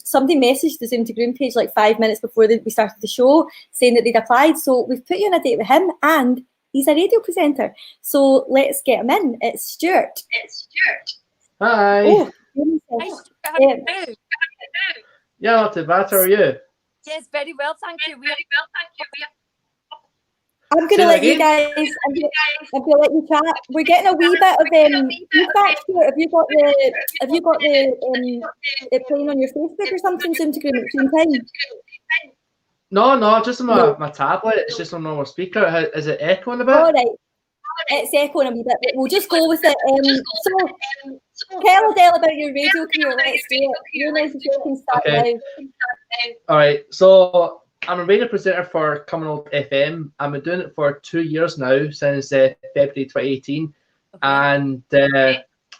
somebody messaged the Zoom to Groom page like 5 minutes before we started the show saying that they'd applied. So we've put you on a date with him, and he's a radio presenter. So let's get him in. It's Stuart. Hi. Oh, yeah, not too bad. How are you? Yes, very well, thank you. I'm going to let you guys. I'm going to let you chat. We're getting a wee bit of feedback. Have you got it playing on your Facebook or something? Zoom to Groom at the same time. No, just on my tablet. It's just on normal speaker. Is it echoing a bit? All right. It's echoing a wee bit, but we'll just go with it. So tell Adele about your radio career. Let's do it. You're nice and you can start now. All right. So I'm a radio presenter for Commonwealth FM. I've been doing it for 2 years now, since February 2018, and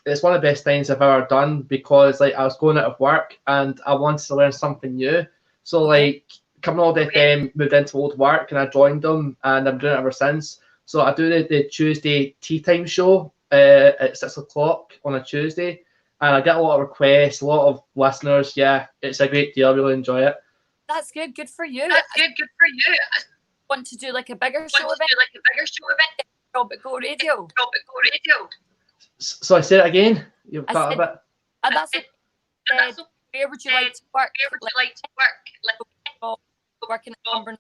it's one of the best things I've ever done, because like I was going out of work and I wanted to learn something new. So like Commonwealth FM moved into old work and I joined them, and I'm doing it ever since. So I do the Tuesday tea time show at 6 o'clock on a Tuesday, and I get a lot of requests, a lot of listeners. Yeah, it's a great deal. I really enjoy it. That's good. Good for you. I want to do like a bigger show event. Rob at Go Radio. So I say it again. You've cut a bit. That's it. Where would you like to work? Working in Cumberland.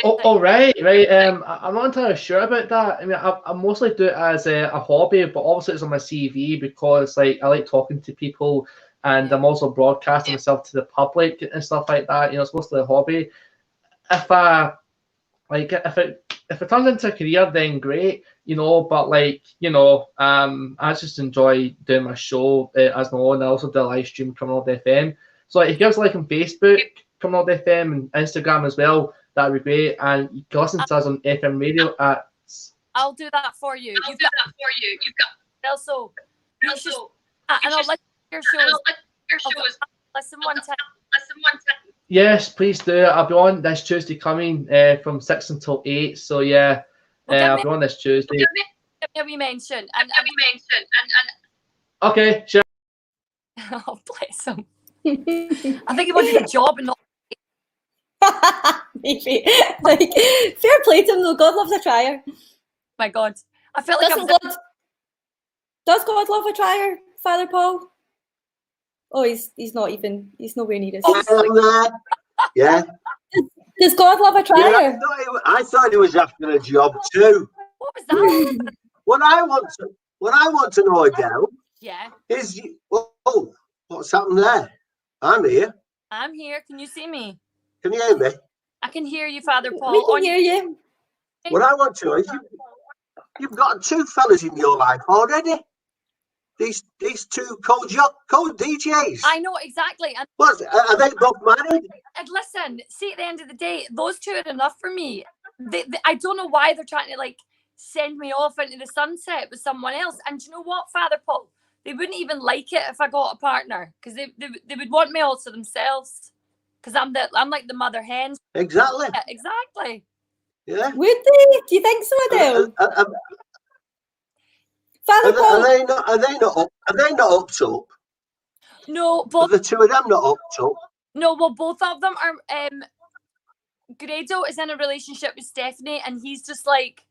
Oh, right. I'm not entirely sure about that. I mean, I mostly do it as a hobby, but obviously it's on my CV because like I like talking to people, and I'm also broadcasting myself to the public and stuff like that. You know, it's mostly a hobby. If it turns into a career, then great. you know, but like, you know, I just enjoy doing my show as my own. I also do a live stream Criminal FM. So like, if you guys like on Facebook, Criminal FM, and Instagram as well, that'd be great. And you can listen to us on FM radio at. I'll do that for you. You've got also. You should, and I'll let your shows. Listen one time. Yes, please do. I'll be on this Tuesday coming from 6 until 8. So yeah, I'll be on this Tuesday. Give me a wee mention. And Okay, sure. Oh, bless him. I think he wanted a job and not. Maybe. Like, fair play to him though. God loves a trier. My God, I feel like Does God love a trier, Father Paul? Oh, he's nowhere near us. Yeah. Does God love a trier? Yeah, I thought he was after a job too. What was that? What I want to know, Adele, Yeah. is what's happened there? I'm here. I'm here. Can you see me? Can you hear me? I can hear you, Father Paul. We can hear you. What I want to know is you've got two fellas in your life already. These two co-DJs. I know exactly. And what are they both married? And listen, see, at the end of the day, those two are enough for me. I don't know why they're trying to like send me off into the sunset with someone else. And do you know what, Father Paul? They wouldn't even like it if I got a partner, because they would want me all to themselves. Because I'm like the mother hen. Exactly. Yeah, exactly. Yeah. Would they? Do you think so, Adele? Father Paul. Are they not up top? No, both. Are the two of them not up top? No, well, both of them are. Grado is in a relationship with Stephanie, and he's just like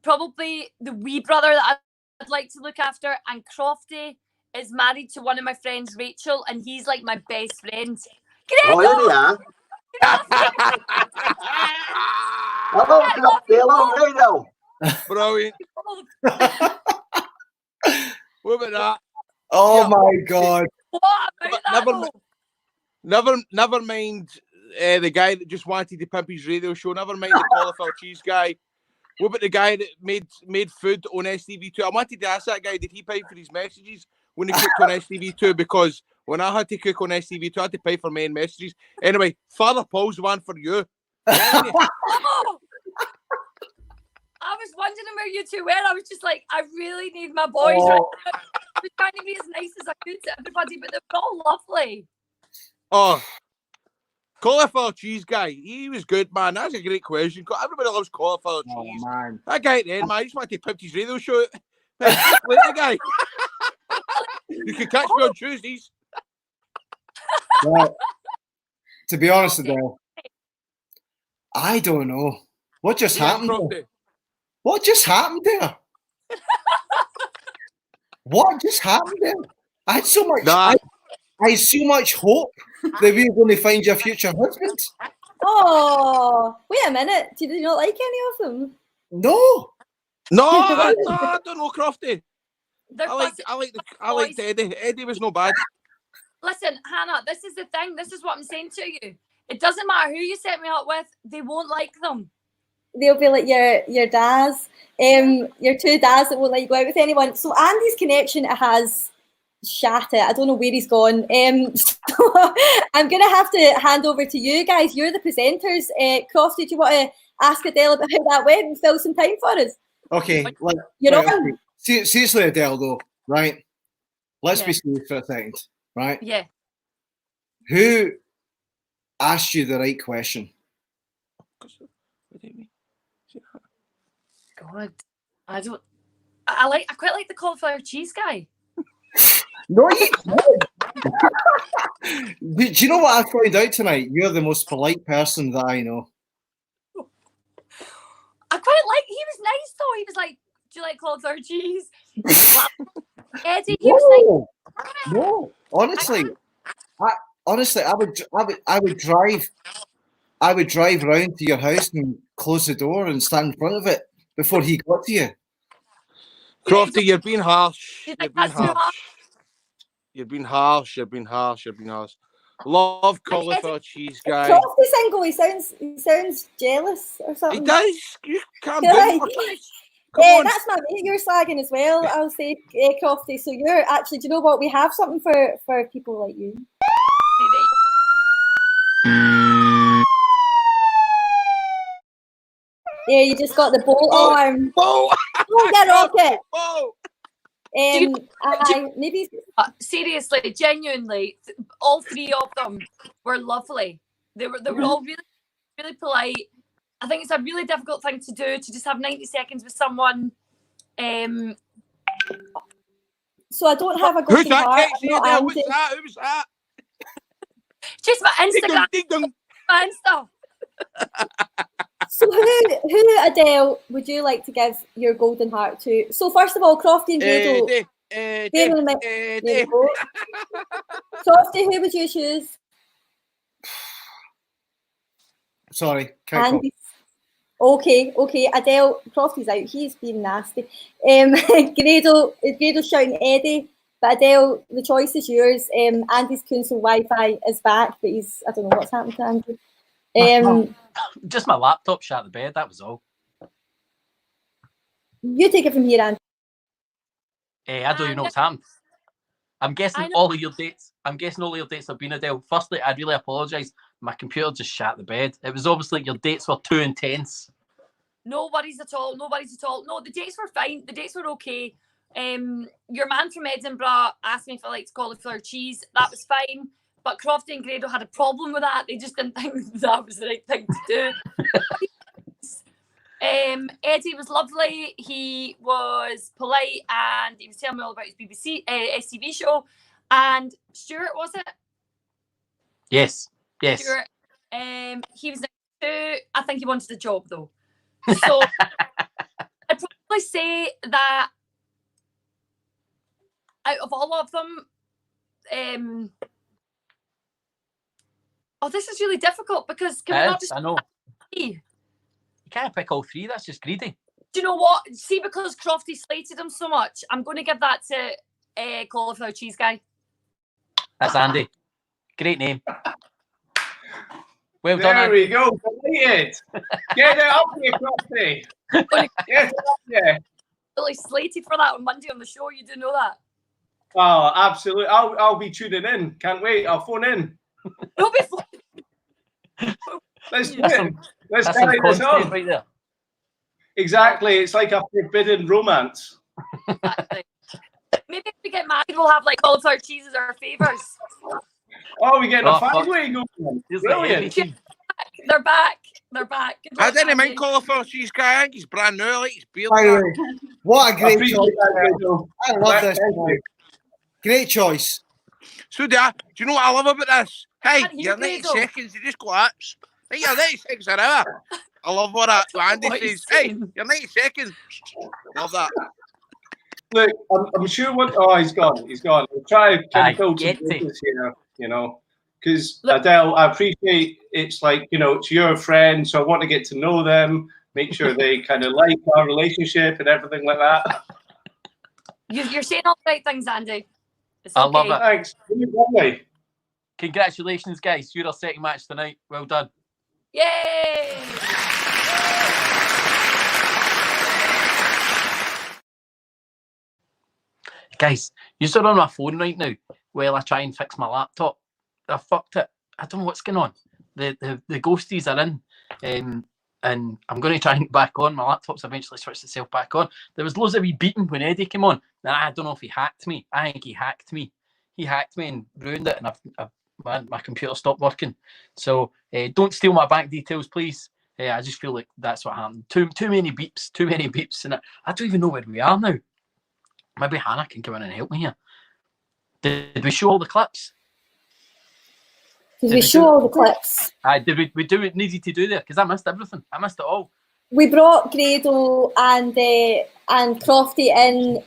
probably the wee brother that I'd like to look after. And Crofty is married to one of my friends, Rachel, and he's like my best friend. Grado! Oh, here they are. Hello, Crofty. Hello, Rado. Brilliant. What about that? Oh Yeah. my God. What about that? Never mind the guy that just wanted to pimp his radio show. Never mind the cauliflower cheese guy. What about the guy that made food on STV2? I wanted to ask that guy, did he pay for his messages when he cooked on STV2? Because when I had to cook on STV2, I had to pay for main messages. Anyway, Father Paul's one for you. I was wondering where you two were. I was just like, I really need my boys. Right now. I was trying to be as nice as I could to everybody, but they were all lovely. Oh, cauliflower cheese guy. He was good, man. That's a great question. Everybody loves cauliflower cheese. Man. That guy then, man, he just wanted to pimp his radio show. The guy. You can catch me on Tuesdays. Well, to be honest, Adele, I don't know. What just happened there? What just happened there? What just happened there? I had so much. I had so much hope that we were going to find your future husband. Oh, wait a minute. Did you not like any of them? No. I don't know, Crofty. I liked Eddie. Eddie was no bad. Listen, Hannah, this is the thing. This is what I'm saying to you. It doesn't matter who you set me up with. They won't like them. They'll be like your dads, your two dads that won't let you go out with anyone. So Andy's connection has shattered. I don't know where he's gone. So I'm going to have to hand over to you guys. You're the presenters. Crofty, do you want to ask Adele about how that went and fill some time for us? Okay. You're on. Seriously, Adele, though, right? Let's be serious for a second, right? Yeah. Who asked you the right question? God, I quite like the cauliflower cheese guy. No, you do you know what I found out tonight? You're the most polite person that I know. I quite like. He was nice though. He was like, "Do you like cauliflower cheese?" Eddie, he was like, No, honestly, I would drive around to your house and close the door and stand in front of it before he got to you. Crofty, you're being harsh. You're being harsh. Love cauliflower cheese guy. Crofty single. He sounds jealous or something. He does. You calm down. on. That's my mate you're slagging as well, I'll say, Crofty. So you're actually, do you know what? We have something for people like you. Yeah, you just got the bolt arm. Don't get off it. Maybe seriously, genuinely, all three of them were lovely. They were all really, really polite. I think it's a really difficult thing to do, to just have 90 seconds with someone. So I don't have a golden heart. I'm not Adele? Andy. Who was that? Just my Instagram. My Insta. So who, Adele, would you like to give your golden heart to? So first of all, Crofty and Grado. There we go. Crofty, who would you choose? Sorry, Andy. Okay. Adele, Crofty's out. He's being nasty. Grado's shouting Eddie. But Adele, the choice is yours. Andy's console Wi-Fi is back, but I don't know what's happened to Andy. Just my laptop shut the bed, that was all. You take it from here, Andy. I don't even know what's happened. I'm guessing all of your dates have been, Adele. Firstly, I really apologise. My computer just shut the bed. It was obviously your dates were too intense. No worries at all. No, the dates were fine. The dates were okay. Your man from Edinburgh asked me if I liked cauliflower cheese. That was fine. But Crofty and Grado had a problem with that. They just didn't think that was the right thing to do. Eddie was lovely. He was polite and he was telling me all about his BBC STV show. And Stuart, was it? Yes. Stuart, he was nice too. I think he wanted a job though. So I'd probably say that out of all of them, this is really difficult because I know. You can't pick all three. That's just greedy. Do you know what? See, because Crofty slated him so much, I'm going to give that to cauliflower cheese guy. That's Andy. Great name. Well there done. There we go. Deleted. Get it up here, Crofty. Get it up here. Really slated for that on Monday on the show. You do know that. Oh, absolutely. I'll be tuning in. Can't wait. I'll phone in. You'll be Let's do it. Let's that's carry this on. Right there. Exactly. It's like a forbidden romance. Maybe if we get married, we'll have like cauliflower cheese as our favours. Oh, we're getting a family going. Brilliant. They're back. I didn't mind cauliflower cheese guy. I think he's brand new. Like his beard. What a great choice. I love this. Great choice. So do you know what I love about this? Hey, you're 90 seconds. You just go that. Hey, you're 90 seconds an hour. I love what Andy says. Hey, you're 90 seconds. Love that. Look, I'm sure he's gone. I'll try to build some business here, because Adele, I appreciate it's like, it's your friend, so I want to get to know them, make sure they kind of like our relationship and everything like that. You're saying all the right things, Andy. It's I love it. Thanks. Congratulations, guys. You're our second match tonight. Well done. Yay! Guys, you're on my phone right now while I try and fix my laptop. I fucked it. I don't know what's going on. The ghosties are in, and I'm going to try and get back on. My laptop's eventually switched itself back on. There was loads of wee beating when Eddie came on. Now, I don't know if he hacked me. I think he hacked me. He hacked me and ruined it, and my computer stopped working. So don't steal my bank details, please. I just feel like that's what happened. Too many beeps, and I don't even know where we are now. Maybe Hannah can come in and help me here. Did we show all the clips? Did we show all the clips? Did we do what needed to do there? Because I missed everything. I missed it all. We brought Grado and Crofty in.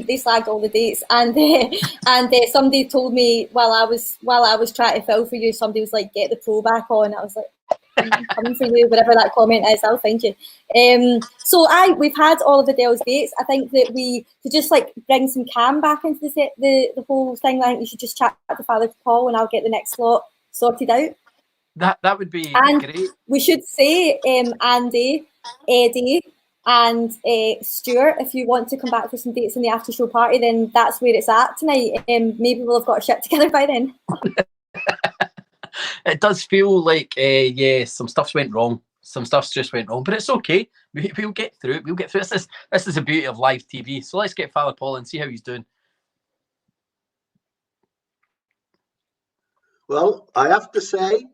They slagged all the dates, and somebody told me while I was trying to fill for you, somebody was like, "Get the pro back on." I was like, "I'm coming for you, whatever that comment is, I'll find you." So we've had all of Adele's dates. I think that to just like bring some cam back into the whole thing. I think we should just chat to Father Paul, and I'll get the next slot sorted out. That would be great. We should say, Andy, Eddie, And Stuart, if you want to come back for some dates in the after show party, then that's where it's at tonight. Maybe we'll have got a ship together by then. It does feel like, yeah, some stuff's went wrong. Some stuff's just went wrong, but it's okay. We'll get through it. We'll get through it. This is the beauty of live TV. So let's get Father Paul and see how he's doing. Well, I have to say,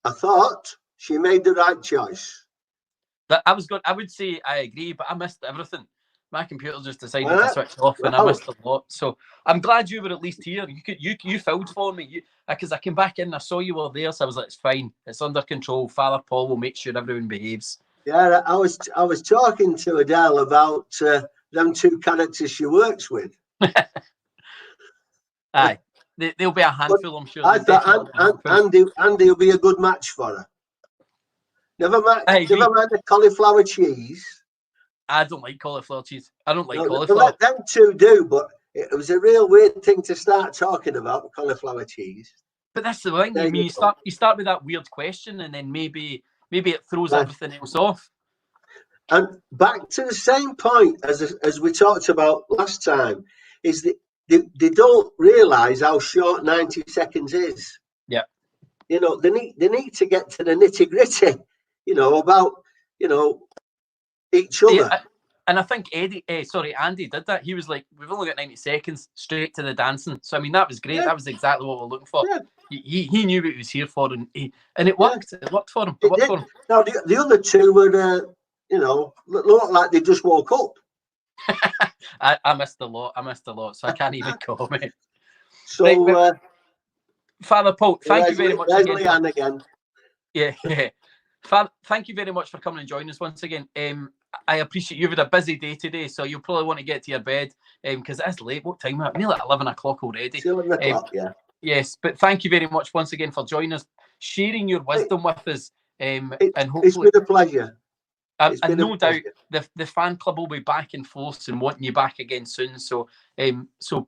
I thought she made the right choice. I would say I agree, but I missed everything. My computer just decided to switch off, and I missed a lot. So I'm glad you were at least here. You filled for me, because I came back in, I saw you were there, so I was like, it's fine, it's under control. Father Paul will make sure everyone behaves. Yeah, I was talking to Adele about them two characters she works with. Aye, they'll be a handful, I'm sure. I thought Andy will be a good match for her. Never mind the cauliflower cheese. I don't like cauliflower cheese. I don't like cauliflower. Let them two do, but it was a real weird thing to start talking about, cauliflower cheese. But that's the thing. I mean, you start with that weird question, and then maybe it throws everything else off. And back to the same point as we talked about last time, is that they don't realise how short 90 seconds is. Yeah. You know, they need to get to the nitty gritty. You know, about each other. Yeah, and I think Andy did that. He was like, we've only got 90 seconds, straight to the dancing. So I mean, that was great. Yeah. That was exactly what we're looking for. Yeah. He knew what he was here for, and it worked. Yeah. It worked for him. Now the other two were, looked like they just woke up. I missed a lot. So I can't even comment. So, right, Father Paul, thank you very much again. Yeah. Father, thank you very much for coming and joining us once again. I appreciate you've had a busy day today, so you'll probably want to get to your bed because it is late. What time is it? Nearly 11 o'clock already. It's 11 o'clock, yeah. Yes, but thank you very much once again for joining us, sharing your wisdom with us. And hopefully, it's been a pleasure. And no doubt the fan club will be back in force and wanting you back again soon. So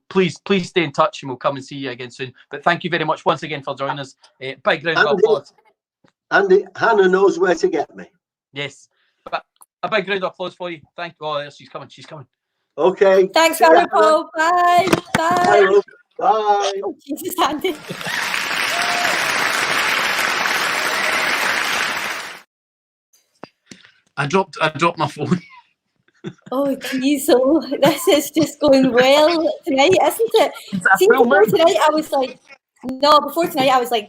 please stay in touch and we'll come and see you again soon. But thank you very much once again for joining us. Big round of applause. And Hannah knows where to get me. Yes. But a big round of applause for you. Thank you. Oh, she's coming. Okay. Thanks, Father Paul. Bye. Bye. Bye. Oh, Jesus, Andy. I dropped my phone. Oh, geez. So this is just going well tonight, isn't it? See, before tonight, I was like,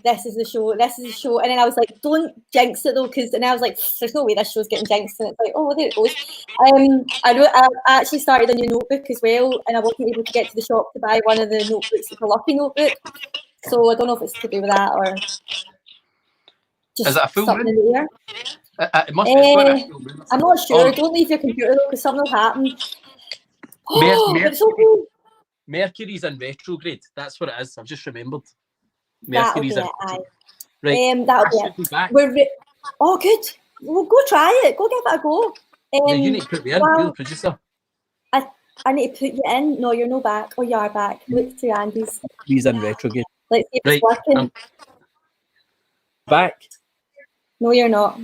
this is the show. And then I was like, don't jinx it though, and I was like, there's no way this show's getting jinxed. And it's like, oh, there it goes. I actually started a new notebook as well, and I wasn't able to get to the shop to buy one of the notebooks, the lucky notebook. So I don't know if it's to do with that or just is it a full something in the air. It must be. I'm not sure. Don't leave your computer though, because something will happen. Oh, it's okay. Mercury's in retrograde. That's what it is. I've just remembered. Mercury's in. Right. That'll be it. Oh, good. Well, go try it. Go give it a go. You need to put me in. You're the producer. I need to put you in. No, you're no back. Oh, you are back. Look to Andy's. He's in retrograde. Let's see if it's working. Back. No, you're not.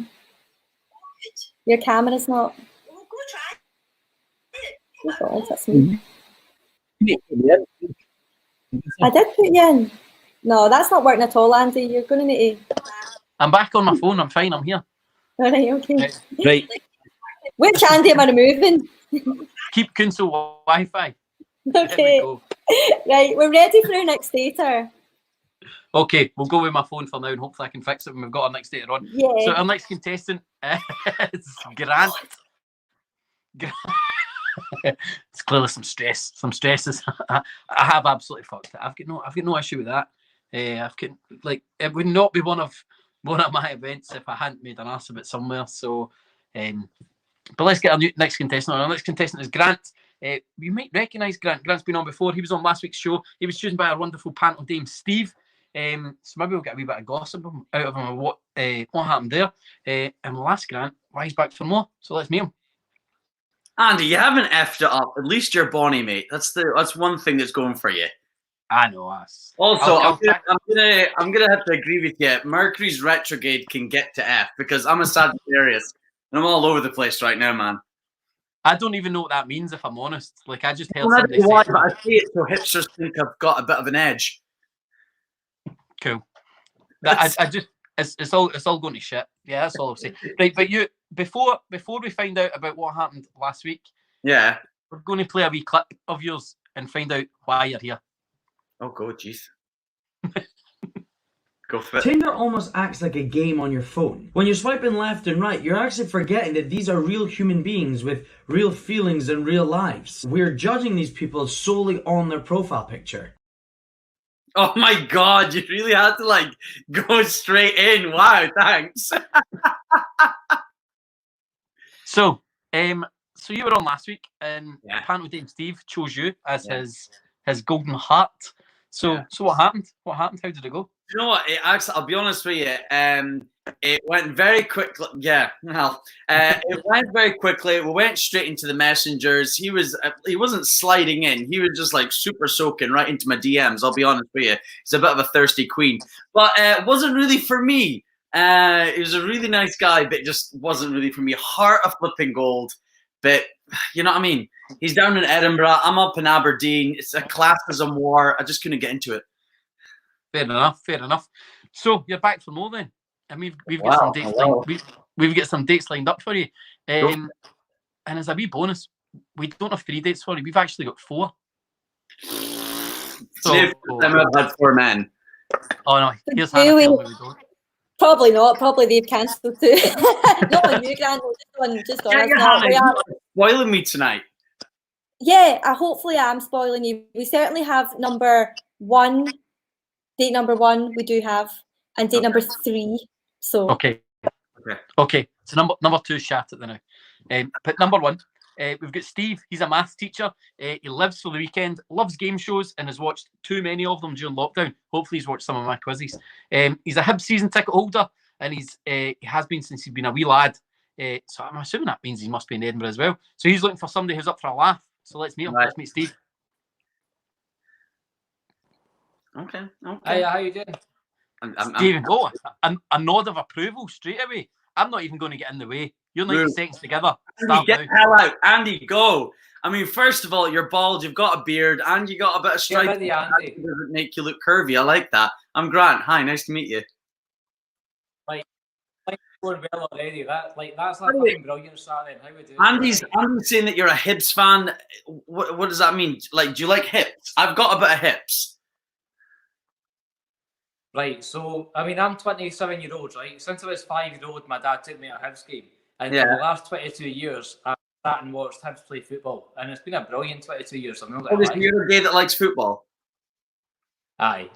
Your camera's not. Well, go try it. Oh God, that's me. I did put you in. No, that's not working at all, Andy. You're going to need to... I'm back on my phone. I'm fine. I'm here. All right, okay. Right. Which Andy am I removing? Keep Kunsel Wi-Fi. Okay. Right, we're ready for our next dater. Okay, we'll go with my phone for now and hopefully I can fix it when we've got our next dater on. Yeah. So our next contestant is Grant. It's clearly some stress. Some stresses. I have absolutely fucked it. I've got no issue with that. It would not be one of my events if I hadn't made an ass of it somewhere. So, but let's get our next contestant on. Our next contestant is Grant. You might recognise Grant. Grant's been on before. He was on last week's show. He was chosen by our wonderful panel dame Steve. So maybe we'll get a wee bit of gossip out of him of what happened there. And we'll ask Grant why he's back for more. So let's meet him. Andy, you haven't effed it up. At least you're Bonnie, mate. That's one thing that's going for you. I know us. Also, I'm gonna have to agree with you. Mercury's retrograde can get to F because I'm a Sagittarius and I'm all over the place right now, man. I don't even know what that means, if I'm honest. Like, I just heard Well, I somebody don't know why, say. but I say it so hipsters think I've got a bit of an edge. Cool. That I just it's all going to shit. Yeah, that's all I'll say. Right, but you before we find out about what happened last week, Yeah. we're going to play a wee clip of yours and find out why you're here. Oh god, jeez. Go for it. Tinder almost acts like a game on your phone. When you're swiping left and right, you're actually forgetting that these are real human beings with real feelings and real lives. We're judging these people solely on their profile picture. Oh my god, you really had to like go straight in. Wow, thanks. So you were on last week, and apparently Dave Steve chose you as his golden heart. So what happened? What happened? How did it go? You know what? I'll be honest with you. It went very quickly. Yeah, well, it went very quickly. We went straight into the messengers. He wasn't sliding in. He was just like super soaking right into my DMs. I'll be honest with you. He's a bit of a thirsty queen, but it wasn't really for me. He was a really nice guy, but it just wasn't really for me. Heart of flipping gold, but you know what I mean. He's down in Edinburgh. I'm up in Aberdeen. It's a classism war. I just couldn't get into it. Fair enough. Fair enough. So you're back for more then, and we've got some dates lined. We've got some dates lined up for you. And as a wee bonus, we don't have 3 dates for you. We've actually got 4. So I've had 4 men. Oh no! Here's Hannah telling me we don't. Probably not. Probably they've cancelled too. Not on you, Grant. Just on us. No, we are. Spoiling me tonight. Yeah, hopefully I'm spoiling you. We certainly have number 1, date number 1. We do have, and date number 3. So okay. So number 2 shat at the now. But number 1, we've got Steve. He's a maths teacher. He lives for the weekend, loves game shows, and has watched too many of them during lockdown. Hopefully, he's watched some of my quizzes. He's a Hibs season ticket holder, and he has been since he's been a wee lad. So I'm assuming that means he must be in Edinburgh as well. So he's looking for somebody who's up for a laugh. So let's meet him. Let's meet Steve. Okay. Hey, how you doing? Stephen, a nod of approval straight away. I'm not even going to get in the way. You're 90 seconds together. Andy, get the hell out. Andy, go. I mean, first of all, you're bald, you've got a beard, and you got a bit of stripe. That doesn't make you look curvy. I like that. I'm Grant. Hi, nice to meet you. Like going well already. That's not fucking brilliant starting. How we doing? Andy's saying that you're a Hibs fan. What does that mean? Like, do you like hips? I've got a bit of hips. Right, so I mean, I'm 27-year-old, right? Since I was 5-year-old, my dad took me to a Hibs game, and for the last 22 years, I've sat and watched Hibs play football, and it's been a brilliant 22 years. I'm not gonna lie. You're a gay that likes football. Aye.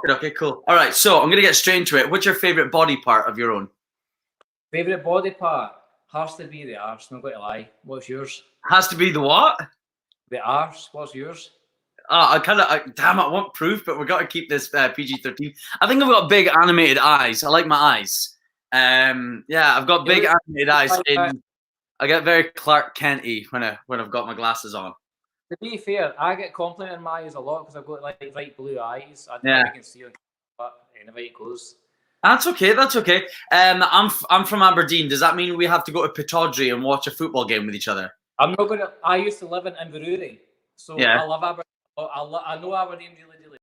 Okay, cool. All right, so I'm gonna get straight into it. What's your favorite body part of your own? Favorite body part has to be the arse. Not going to lie. What's yours? Has to be the what? The arse. What's yours? Damn it, I want proof, but we've got to keep this PG-13. I think I've got big animated eyes. I like my eyes. I've got big animated eyes. I get very Clark Kent-y when I've got my glasses on. To be fair, I get complimented on my eyes a lot because I've got like bright blue eyes. I don't know if you can see them, but anyway, it goes. That's okay. I'm from Aberdeen. Does that mean we have to go to Pittodrie and watch a football game with each other? I'm not gonna. I used to live in Inverurie, so I love Aberdeen. I know Aberdeen really.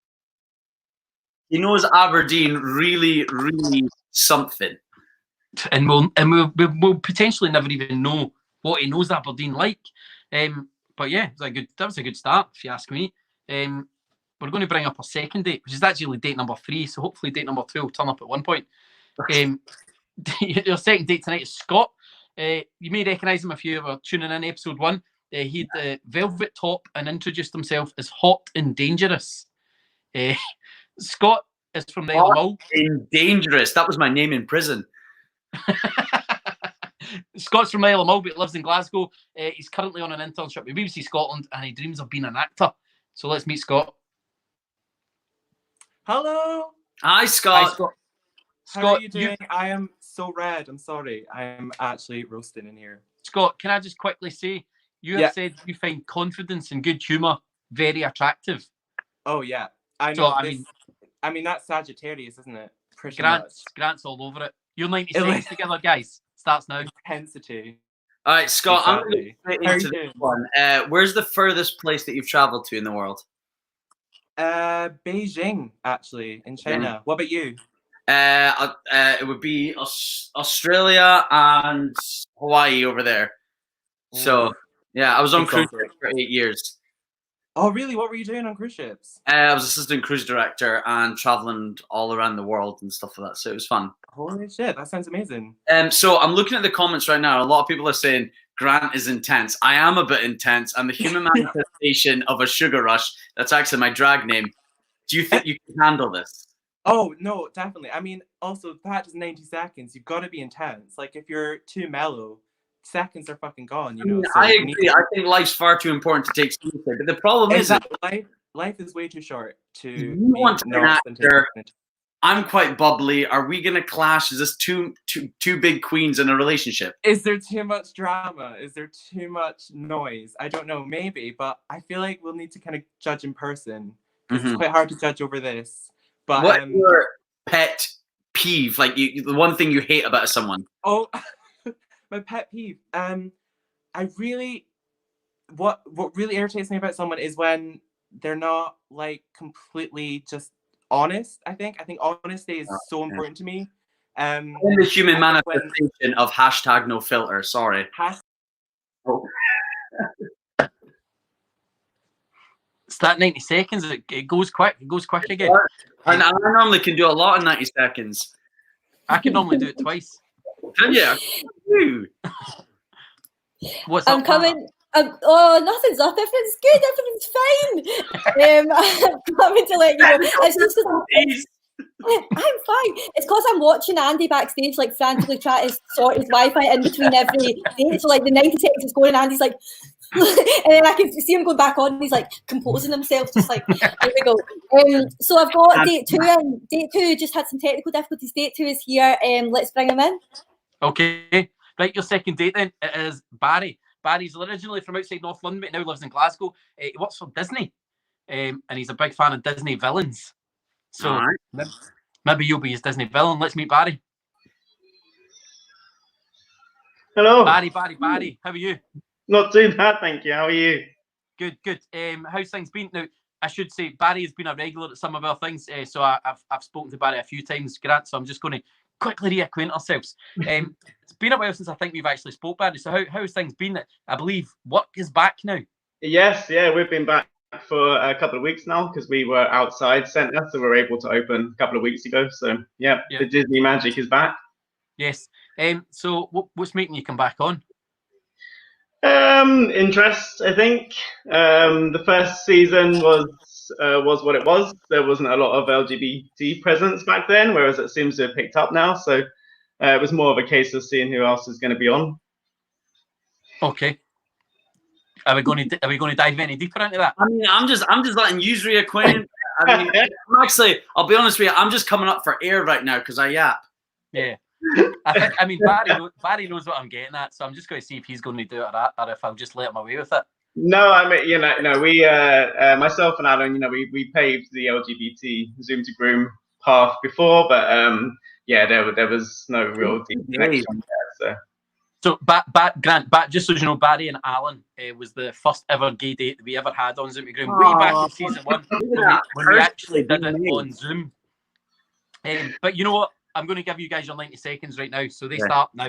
He knows Aberdeen really, really something. And we'll potentially never even know what he knows Aberdeen like. But yeah, that was a good start, if you ask me. We're going to bring up our second date, which is actually date number 3. So hopefully date number 2 will turn up at one point. Your second date tonight is Scott. You may recognise him if you were tuning in episode 1. He had a velvet top and introduced himself as Hot and Dangerous. Scott is from the Isle of Mull. And Dangerous. That was my name in prison. Scott's from Isle of Mull, but lives in Glasgow. He's currently on an internship with BBC Scotland, and he dreams of being an actor. So let's meet Scott. Hello. Hi, Scott. Hi, Scott. How are you doing? I am so red. I'm sorry. I am actually roasting in here. Scott, can I just quickly say, you have said you find confidence and good humour very attractive. Oh, yeah. I know. So, I mean, that's Sagittarius, isn't it? Grant's all over it. You're 90 seconds together, guys. Starts now. Intensity. All right, Scott, I'm going to Exactly. get How are into you this doing? one. Where's the furthest place that you've traveled to in the world? Beijing, actually, in China. What about you? It would be Australia and Hawaii over there. So, yeah, I was on cruise Exotic. for 8 years. Oh, really? What were you doing on cruise ships? I was assistant cruise director and traveling all around the world and stuff like that. So it was fun. Holy shit, that sounds amazing. So I'm looking at the comments right now. A lot of people are saying Grant is intense. I am a bit intense. I'm the human manifestation of a sugar rush. That's actually my drag name. Do you think you can handle this? Oh, no, definitely. I mean, also, that is 90 seconds. You've got to be intense. Like, if you're too mellow, seconds are fucking gone, you know? So I you need agree. to- I think life's far too important to take seriously. But the problem is that life is way too short to you be want to be an not actor. entertained. I'm quite bubbly. Are we going to clash? Is this two big queens in a relationship? Is there too much drama? Is there too much noise? I don't know, maybe, but I feel like we'll need to kind of judge in person. Because it's quite hard to judge over this. But What's your pet peeve? Like the one thing you hate about someone? Oh, my pet peeve. I really, what really irritates me about someone is when they're not like completely just honest. I think honesty is so important to me. I'm the human manifestation of hashtag no filter. Sorry. Oh. It's that 90 seconds. It goes quick. It goes quick again. And I normally can do a lot in 90 seconds. I can normally do it twice. Can you? What's I'm up, coming. Nothing's up. Everything's good. Everything's fine. I'm coming to let you know. It's just 'cause I'm fine. It's because I'm watching Andy backstage, like frantically trying to sort his Wi-Fi in between every day. So like the 90 seconds is going, and Andy's like, and then I can see him going back on, and he's like composing himself, just like here we go. So I've got date two in. Date two just had some technical difficulties. Date two is here. Let's bring him in. Okay. Right, your second date then it is Barry. Barry's originally from outside North London, but now lives in Glasgow. He works for Disney, and he's a big fan of Disney villains. So maybe you'll be his Disney villain. Let's meet Barry. Hello. Barry. How are you? Not too bad, thank you. How are you? Good. How's things been? Now, I should say Barry has been a regular at some of our things, so I've spoken to Barry a few times, Grant. So I'm just going to quickly reacquaint ourselves. It's been a while since I think we've actually spoke, Barry. So how's things been? I believe work is back now. Yes, we've been back for a couple of weeks now because we were outside centre, so we were able to open a couple of weeks ago. So yeah. The Disney magic is back. Yes. So what's making you come back on? Interest, I think. The first season was what it was. There wasn't a lot of LGBT presence back then, whereas it seems to have picked up now. So it was more of a case of seeing who else is going to be on. Okay. Are we going to dive any deeper into that? I mean, I'm just letting you reacquaint. I mean, I'll be honest with you. I'm just coming up for air right now because I yap. Yeah. I mean, Barry knows what I'm getting at, so I'm just going to see if he's going to do it or if I'll just let him away with it. No, I mean, we, myself and Alan, we paved the LGBT Zoom to Groom path before, but there was no real deep connection there. So, Grant, just so you know, Barry and Alan was the first ever gay date that we ever had on Zoom to Groom, way back in season 1 when we actually did it on Zoom. But you know what? I'm going to give you guys your 90 seconds right now, so they start now.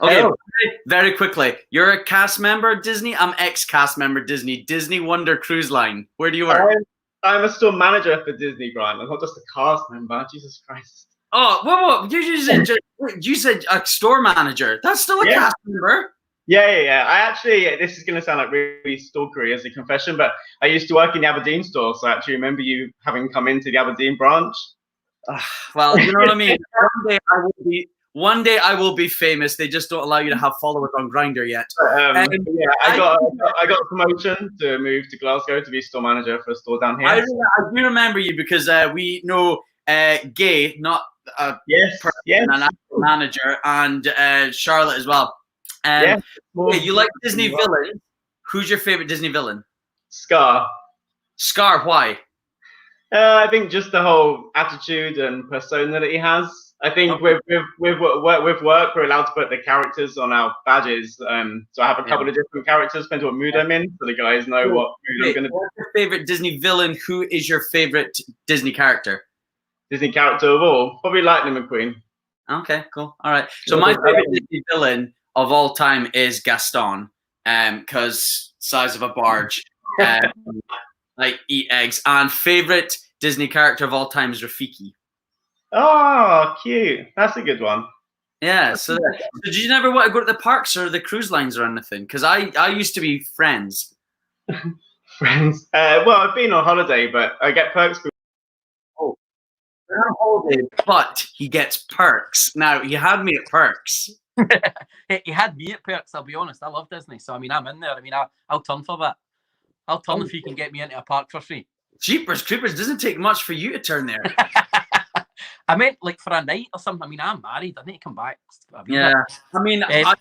Okay, very quickly. You're a cast member at Disney. I'm ex-cast member at Disney. Disney Wonder Cruise Line. Where do you work? I'm a store manager for Disney, Brian. I'm not just a cast member. Jesus Christ. Oh, whoa. You said a store manager. That's still a cast member. Yeah. I actually, this is going to sound like really stalkery as a confession, but I used to work in the Aberdeen store, so I actually remember you having come into the Aberdeen branch. Well, you know what I mean. One day I will be famous. They just don't allow you to have followers on Grindr yet. I got a promotion to move to Glasgow to be store manager for a store down here. I do remember you because we know Gay, not an actual manager, and Charlotte as well. You like Disney villains? Who's your favorite Disney villain? Scar. Scar, why? I think just the whole attitude and persona that he has. I think with work, we're allowed to put the characters on our badges. So I have a couple of different characters, depending on what mood I'm in, so the guys know what mood I'm going to be. What's your favorite Disney villain? Who is your favorite Disney character? Disney character of all? Probably Lightning McQueen. Okay, cool. All right. So my favorite Disney villain of all time is Gaston, because size of a barge, like eat eggs. And favorite Disney character of all time is Rafiki. Oh, cute. That's a good one. Yeah. So did you never want to go to the parks or the cruise lines or anything? Because I used to be Friends. Friends. Well, I've been on holiday, but I get perks. Oh, we're on holiday, but he gets perks. Now he had me at perks. He had me at perks. I'll be honest. I love Disney, so I mean, I'm in there. I mean, I'll turn for that. I'll turn if you can get me into a park for free. Jeepers creepers, doesn't take much for you to turn there. I meant like for a night or something. I mean, I'm married. I need to come back. Yeah. I mean, I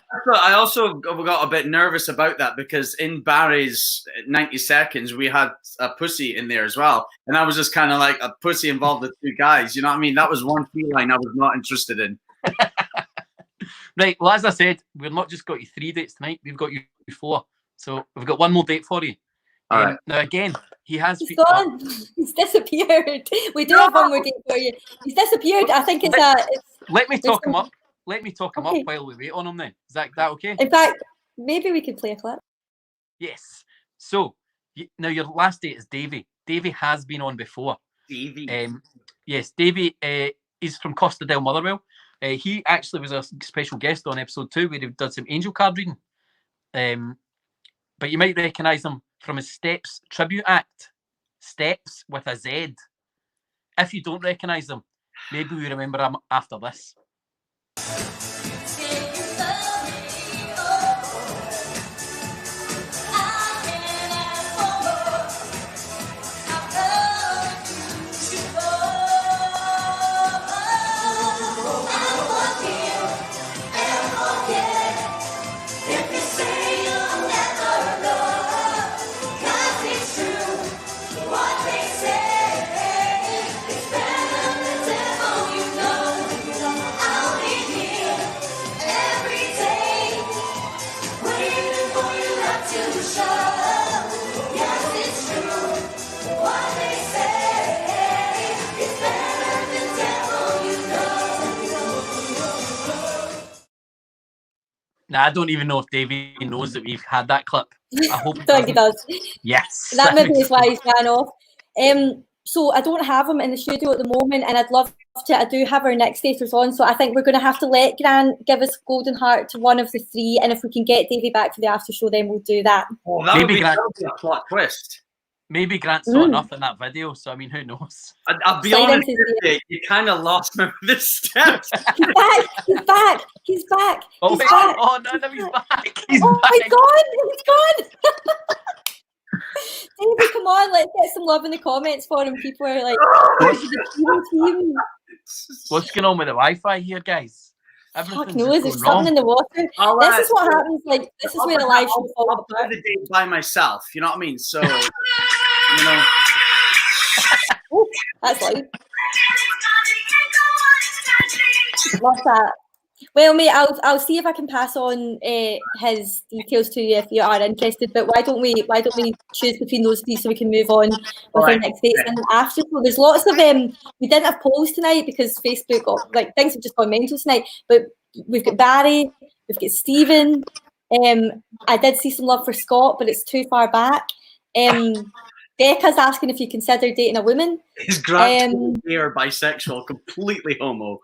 also got a bit nervous about that because in Barry's 90 seconds, we had a pussy in there as well. And I was just kind of like a pussy involved with two guys. You know what I mean? That was one feline I was not interested in. Right. Well, as I said, we've not just got you 3 dates tonight. We've got you 4. So we've got one more date for you. All right. Now, again, he has... He's gone. He's disappeared. We do have one more date for you. He's disappeared. I think it's a... Let me talk him up. Let me talk him up while we wait on him then. Is that okay? In fact, maybe we could play a clip. Yes. So, now your last date is Davey. Davey has been on before. Davey? Yes, Davey is from Costa del Motherwell. He actually was a special guest on episode 2 where he did some angel card reading. But you might recognise him from his Steps tribute act. Steps with a Z. If you don't recognise him, maybe we remember him after this. Now, I don't even know if Davey knows that we've had that clip. I hope I think he does. Yes. That maybe is why he's ran off. So I don't have him in the studio at the moment, and I'd love to. I do have our next daters on, so I think we're going to have to let Gran give us golden heart to one of the 3, and if we can get Davey back for the after show, then we'll do that. Oh, that would be a plot twist. Maybe Grant saw enough in that video, so I mean, who knows? I'll be honest with you, you kind of lost me with the steps. He's back! He's back! He's back! Oh, he's wait. back! Oh no, he's back! He's gone! He's gone! Davey, come on, let's get some love in the comments for him. People are like, team. What's going on with the Wi-Fi here, guys? Fuck knows, there's something in the water. This is what happens, like, this is where the live show falls apart. I'll do the date by myself, you know what I mean? So, you know. Oh, that's loud. Love that. Well, mate, I'll see if I can pass on his details to you if you are interested. But why don't we choose between those 3 so we can move on with our next dates? And after, so there's lots of we didn't have polls tonight because Facebook, things have just gone mental tonight. But we've got Barry, we've got Stephen. I did see some love for Scott, but it's too far back. Becca's asking if you consider dating a woman. His grand they are bisexual, completely homo.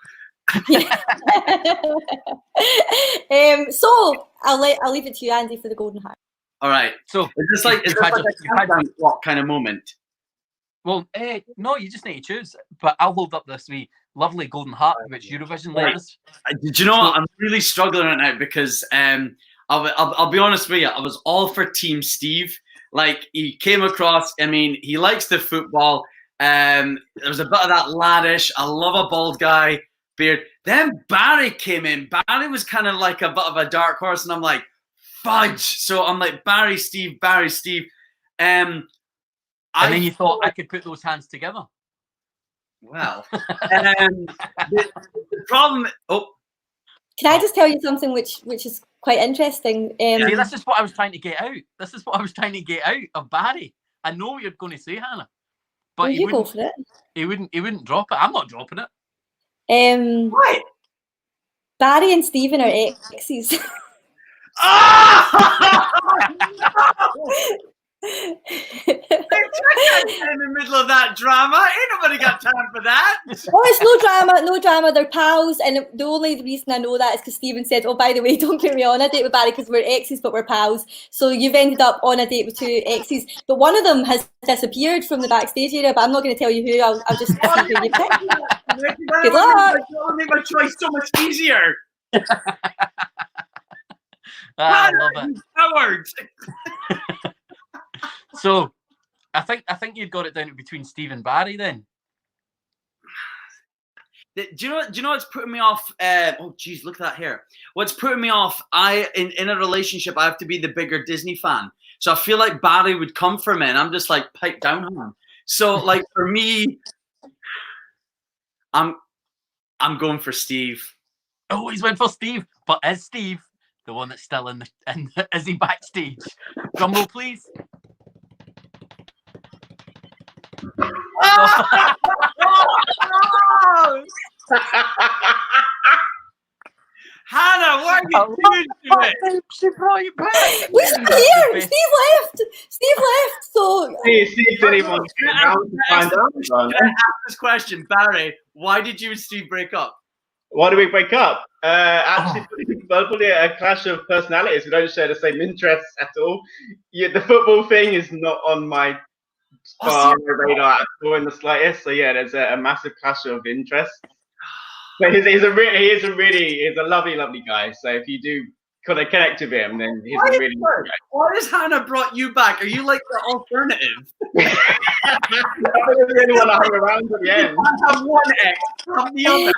So I'll leave it to you, Andy, for the golden heart. All right. So is this like a countdown clock kind of moment? Well, no, you just need to choose. But I'll hold up this wee lovely golden heart, which Eurovision led us. Do you know what? I'm really struggling right now because I'll be honest with you. I was all for Team Steve. Like, he came across. I mean, he likes the football. There was a bit of that laddish. I love a bald guy. Beard. Then Barry came in. Barry was kind of like a bit of a dark horse, and I'm like, fudge. So I'm like, Barry, Steve. And then you thought I could put those hands together. Well, the problem. Oh, Can I just tell you something which is quite interesting? See, this is what I was trying to get out. This is what I was trying to get out of Barry. I know what you're going to say, Hannah, but Well, he you wouldn't. go for it. He wouldn't drop it. I'm not dropping it. What? Barry and Stephen are exes. In the middle of that drama, ain't nobody got time for that. Oh, it's no drama. They're pals, and the only reason I know that is because Stephen said, "Oh, by the way, don't put me on a date with Barry because we're exes, but we're pals." So you've ended up on a date with two exes, but one of them has disappeared from the backstage area. But I'm not going to tell you who. I'll just see who you pick. Good luck. That'll make my choice so much easier. I love it. Coward. So, I think you've got it down to between Steve and Barry then. Do you know what's putting me off? Oh, geez, look at that hair. What's putting me off? In a relationship, I have to be the bigger Disney fan. So I feel like Barry would come for me, and I'm just like, pipe down on him. So, like, for me, I'm going for Steve. Oh, he's went for Steve. But is Steve the one that's still is he backstage? Drum roll, please. Hannah, what are you doing to it? She brought you back. We're still here. Steve left. So Steve didn't even want to get around to find out. Can I ask this question, Barry? Why did you and Steve break up? Why do we break up? Actually, probably a clash of personalities. We don't share the same interests at all. Yeah, the football thing is not on my radar at all in the slightest. So yeah, there's a massive clash of interests. But he's a lovely guy. So if you do kind of connect with him, then he's a really good guy. Why has Hannah brought you back? Are you like the alternative? I'm the only one I hung around at the end. Have one ex, have the other.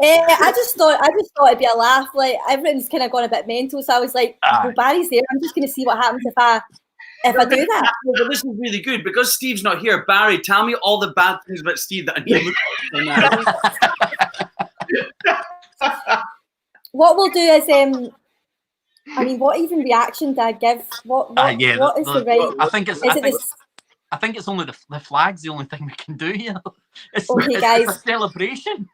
I just thought it'd be a laugh. Like everything's kind of gone a bit mental, so I was like, "Well, Barry's there. I'm just going to see what happens if I do that." But this is really good because Steve's not here. Barry, tell me all the bad things about Steve that I need to look at. What we'll do is, what even reaction do I give? What is the right? I think it's only the flag's the only thing we can do here. It's guys. a celebration.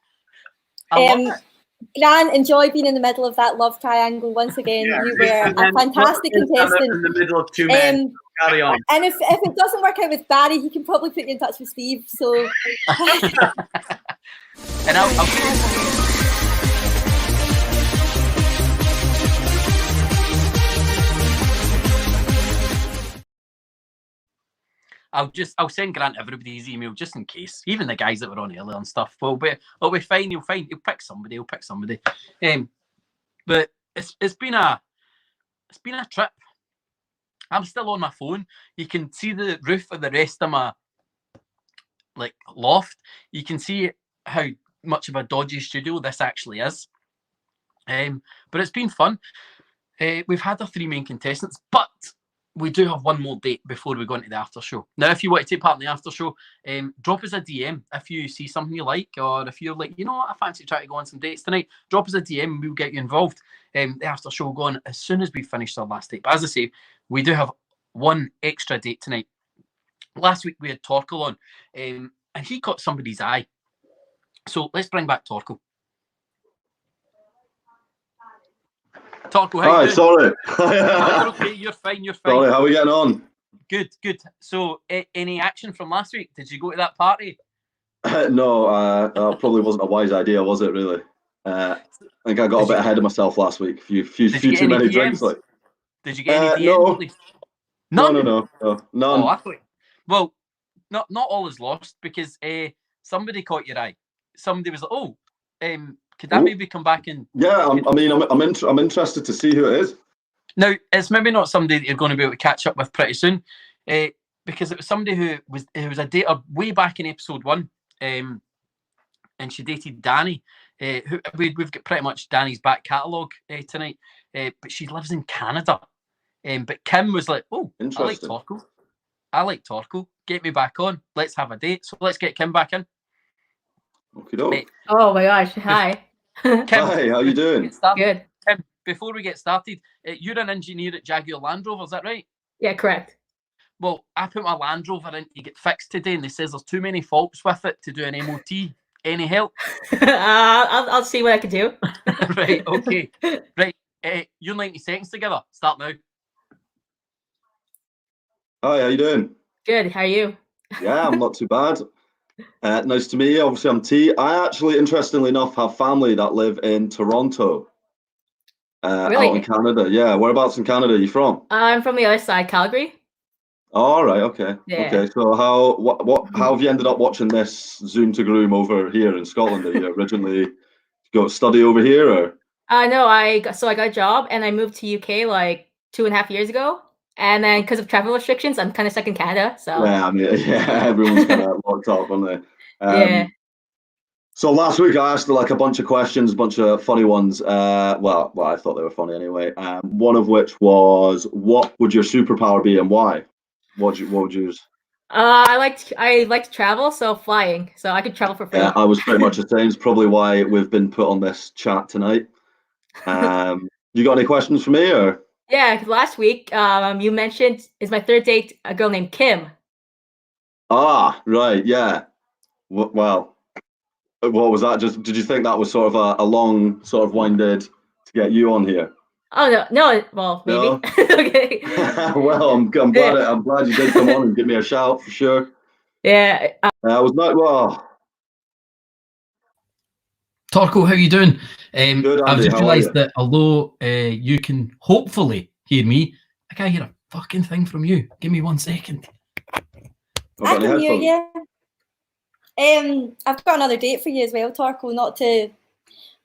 Grant, enjoy being in the middle of that love triangle once again. Yeah, you were a fantastic contestant. In the middle of two men. Carry on. And if it doesn't work out with Barry, he can probably put you in touch with Steve. So. And I'll send Grant everybody's email just in case, even the guys that were on earlier and stuff. It'll be fine. He'll pick somebody. But it's been a trip. I'm still on my phone. You can see the roof of the rest of my loft. You can see how much of a dodgy studio this actually is. But it's been fun. We've had our 3 main contestants, but we do have one more date before we go into the after show. Now, if you want to take part in the after show, drop us a DM if you see something you like, or if you're like, you know what, I fancy trying to go on some dates tonight. Drop us a DM and we'll get you involved. The after show will go on as soon as we finish our last date. But as I say, we do have one extra date tonight. Last week we had Torkel on, and he caught somebody's eye. So let's bring back Torkel. Torkel, how you doing? Sorry. You're okay, you're fine. Sorry, how are we getting on? Good. So, any action from last week? Did you go to that party? No, probably wasn't a wise idea, was it, really? I think I got a bit ahead of myself last week. Few too many drinks. Did you get any DMs? No. None. Oh, I thought. Well, not all is lost because somebody caught your eye. Somebody was like, could that maybe come back and? Yeah, I'm interested to see who it is. Now, it's maybe not somebody that you're going to be able to catch up with pretty soon, because it was somebody who was a dater way back in episode 1, and she dated Danny. We've got pretty much Danny's back catalogue tonight, but she lives in Canada. But Kim was like, I like Torkel. get me back on. Let's have a date. So let's get Kim back in. Okay, Oh my gosh! Hi. Kim, Hi, how you doing? Good. Kim, before we get started, you're an engineer at Jaguar Land Rover, is that right? Yeah, correct. Well, I put my Land Rover in to get fixed today, and they says there's too many faults with it to do an MOT. Any help? I'll see what I can do. Right, okay. Right, you're 90 seconds together. Start now. Hi, how you doing? Good. How are you? Yeah, I'm not too bad. Nice to meet you. Obviously, I'm T. I actually, interestingly enough, have family that live in Toronto, Really? out in Canada. Yeah, whereabouts in Canada are you from? I'm from the other side, Calgary. All right, okay. Yeah. Okay, so how have you ended up watching this Zoom to Groom over here in Scotland? Did you originally go study over here, or? No, I got a job and I moved to UK like 2.5 years ago. And then because of travel restrictions, I'm kind of stuck in Canada. So Yeah, I mean, yeah, everyone's kind of locked up, aren't they? Yeah. So last week I asked like a bunch of questions, a bunch of funny ones. Well, I thought they were funny anyway. One of which was, what would your superpower be and why? What would you use? I like to travel, so flying. So I could travel for free. Yeah, I was pretty much the same. It's probably why we've been put on this chat tonight. You got any questions for me, or? Yeah, 'cause last week you mentioned is my third date a girl named Kim. Ah, right, yeah. Well, what was that? Just did you think that was sort of a long sort of winded to get you on here? Oh no, well maybe. No? Okay. Well, I'm glad you did come on and give me a shout for sure. Yeah. I was not well. Torko, how you doing? Good, I've Andy, just how are realised you? that although you can hopefully hear me, I can't hear a fucking thing from you. Give me 1 second. I can hear you. I've got another date for you as well, Torko.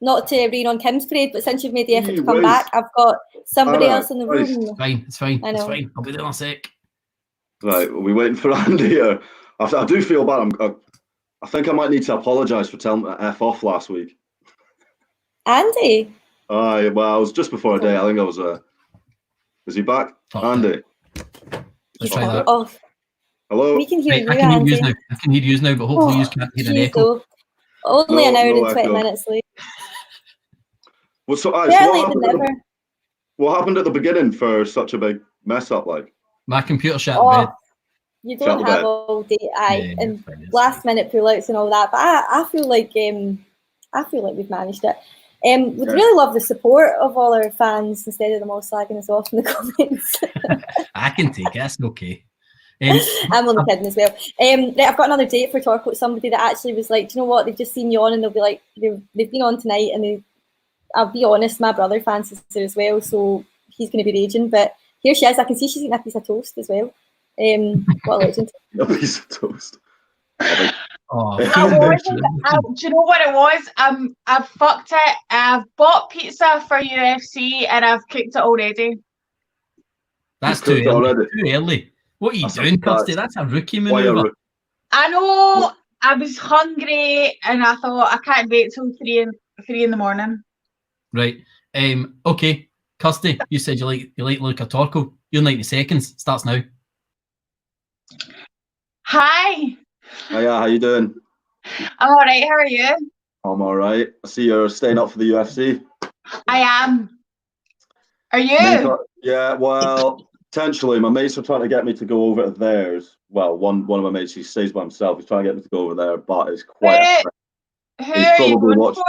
Not to rain on Kim's parade, but since you've made the effort to come wait. back, I've got somebody Alright, else in the right. room. It's fine. It's fine. I It's know. fine. I'll be there in a sec. Right, are we waiting for Andy here? I do feel bad. I think I might need to apologise for telling him to F off last week. Andy. Well, it was just before a day. I think I was. Is he back? Andy. Let's try that. Oh, Hello. we can hear Right, you, I can Andy. hear you now. I can hear you now, but hopefully you can't hear an jeez, echo. though. Only an hour No and 20 echo. minutes late. Well, so, Better so late than never. what happened at the beginning for such a big mess up? Like, My computer shut Oh, the bed. you Shut don't the have bed. all day, Yeah, and last minute pullouts and all that. But I feel like we've managed it. Would Yeah. really love the support of all our fans instead of them all slagging us off in the comments. I can take it. That's okay. I'm only kidding as well. Right, I've got another date for Torko. Somebody that actually was like, do you know what? They've just seen you on, and they'll be like, they've been on tonight, and I'll be honest, my brother fancies her as well, so he's going to be raging. But here she is. I can see she's eating a piece of toast as well. What a legend! A piece of toast. Oh, Do you know what it was? I've fucked it. I've bought pizza for UFC and I've cooked it already. That's You've too cooked early. already. Too early. What are you doing, Kirsty? That's a rookie Why a maneuver. roo- I know. I was hungry and I thought I can't wait till 3 in the morning. Right. Okay. Kirsty, you said you like Luca Torko. Your 90 seconds starts now. Hi. Hiya, how you doing? I'm all right. How are you? I'm all right. I see you're staying up for the UFC. I am. Are you? Yeah, well, potentially. My mates are trying to get me to go over to theirs. Well, one of my mates, he stays by himself. He's trying to get me to go over there, but it's quite a trek. Who He's are you probably going watched- for?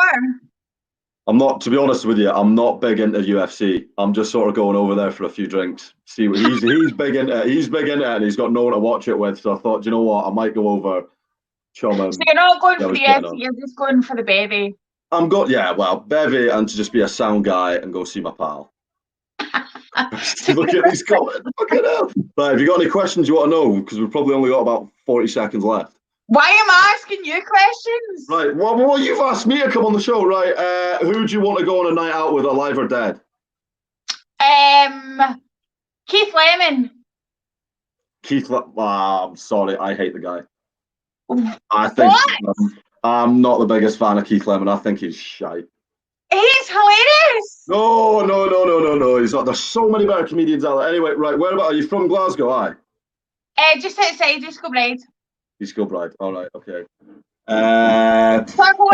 I'm not, to be honest with you, I'm not big into UFC. I'm just sort of going over there for a few drinks. See what he's big into it. He's big into it, and he's got no one to watch it with. So I thought, you know what, I might go over, chum him. So you're not going Yeah, for I was the getting UFC, on. you're just going for the baby. I'm good, yeah. Well, bevy, and to just be a sound guy and go see my pal. Look at these comments. Fucking hell. Right, have you got any questions you want to know? Because we've probably only got about 40 seconds left. Why am I asking you questions? Right, well, you've asked me to come on the show, right? Who do you want to go on a night out with, alive or dead? Keith Lemon. I'm sorry, I hate the guy. I think I'm not the biggest fan of Keith Lemon. I think he's shite. He's hilarious. No. He's not. There's so many better comedians out there. Anyway, right, whereabouts are you from? Glasgow, aye? Just outside Disco Bride. Disco Bride. All right. Okay. What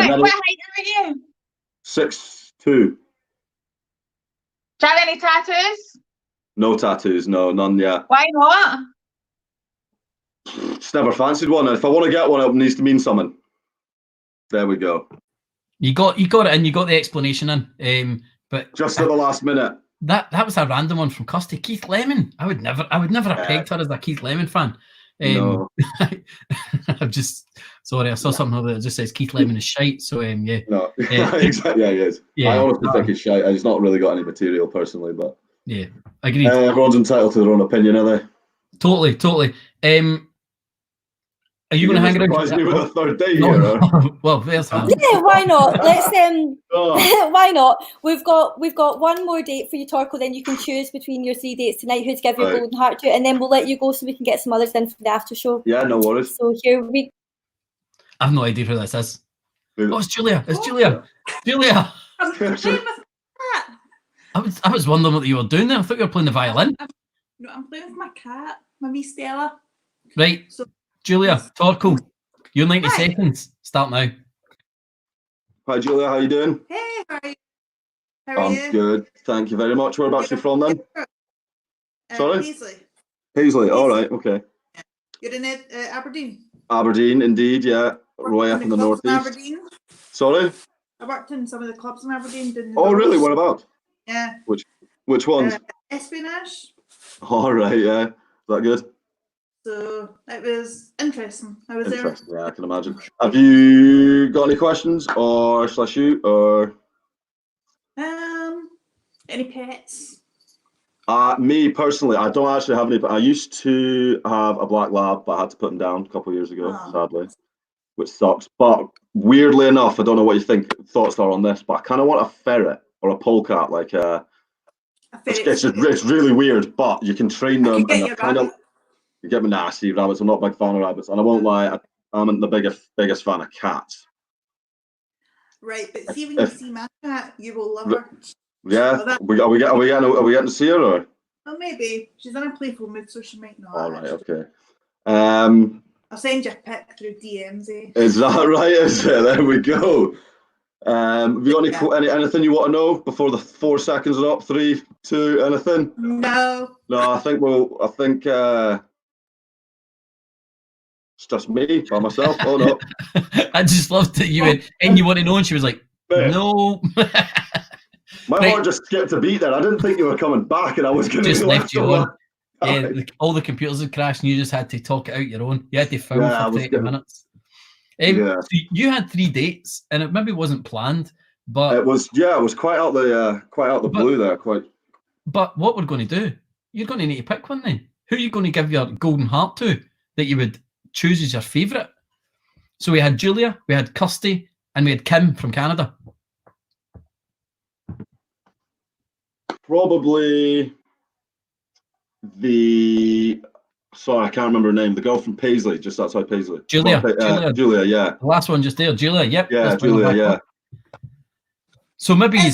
another- height are you? 6'2". Do you have any tattoos? No tattoos. No, none yet. Why not? Just never fancied one. If I want to get one, it needs to mean something. There we go. You got it in. You got the explanation in. But just at the last minute. That was a random one from Custy. Keith Lemon. I would never have pegged her as a Keith Lemon fan. No. I'm just sorry. I saw something that just says Keith Lemon is shite. So yeah. No. Exactly. Yeah, he is. Yeah. I honestly think he's shite. He's not really got any material personally, but yeah, agreed. Everyone's entitled to their own opinion, are they? Totally. Are you going to hang around? Surprise me with a third day here. Well, there's that. Yeah, why not? Let's why not? We've got one more date for you, Torko. Then you can choose between your 3 dates tonight who to give your golden heart to, and then we'll let you go so we can get some others in for the after show. Yeah, no worries. So here we. I've no idea who this is. Oh, it's Julia. It's Julia. Julia. I'm playing with my cat. I was wondering what you were doing there. I thought you were playing the violin. No, I'm playing with my cat, my wee Stella. Right. So, Julia, Torko, your 90 seconds. Start now. Hi, Julia. How you doing? Hey, how are you? I'm good. Thank you very much. Whereabouts you from then? Sorry? Paisley. Paisley. All right. Okay. You're in Aberdeen? Aberdeen, indeed. Yeah. Roy up in the northeast. Aberdeen? Sorry? I worked in some of the clubs in Aberdeen. Oh, really? What about? Yeah. Which ones? Espionage. All right. Yeah. Is that good? So it was interesting. I was there. Interesting. Yeah, I can imagine. Have you got any questions, or shall I shoot, or? Any pets? Me personally, I don't actually have any. But I used to have a black lab, but I had to put him down a couple of years ago, sadly, which sucks. But weirdly enough, I don't know what you thoughts are on this, but I kind of want a ferret or a polecat, like it's really weird, but you can train them, and they're kind of. You get me nasty rabbits. I'm not a big fan of rabbits, and I won't lie. I'm the biggest fan of cats. Right, but see when you see my cat, you will love her. Yeah, So are we getting to see her, or? Well, maybe she's in a playful mood, so she might not. All right, okay. I'll send you a pic through DMs. Is that right? Is it? There we go. Have you got anything you want to know before the 4 seconds are up? 3, 2, anything? No. No, I think it's just me by myself. Oh no! I just loved that you went, and you want to know, and she was like, "No." My heart just skipped a beat there. I didn't think you were coming back, and I was going to just left you on. Yeah, all the computers had crashed, and you just had to talk it out your own. You had to film for 30 minutes. So you had 3 dates, and it maybe wasn't planned, but it was quite out the blue there. But what we're going to do? You're going to need to pick one then. Who are you going to give your golden heart to that you would choose as your favourite? So we had Julia, we had Kirsty, and we had Kim from Canada. Probably sorry, I can't remember her name. The girl from Paisley, just outside Paisley. Julia, yeah. The last one just there, Julia. Yep. Yeah, Julia. Yeah. So maybe you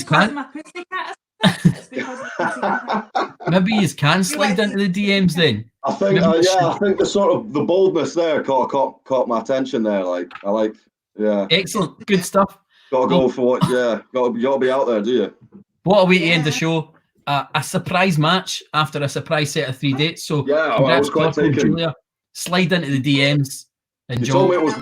Maybe can slide into the DMs then. I think, I think the boldness there caught my attention there. Yeah. Excellent, good stuff. Got to go for what? Yeah, got to be out there, do you? What a way to end the show! A surprise match after a surprise set of 3 dates. So yeah, I was quite taken. Julia, slide into the DMs. Enjoy. You told me it was.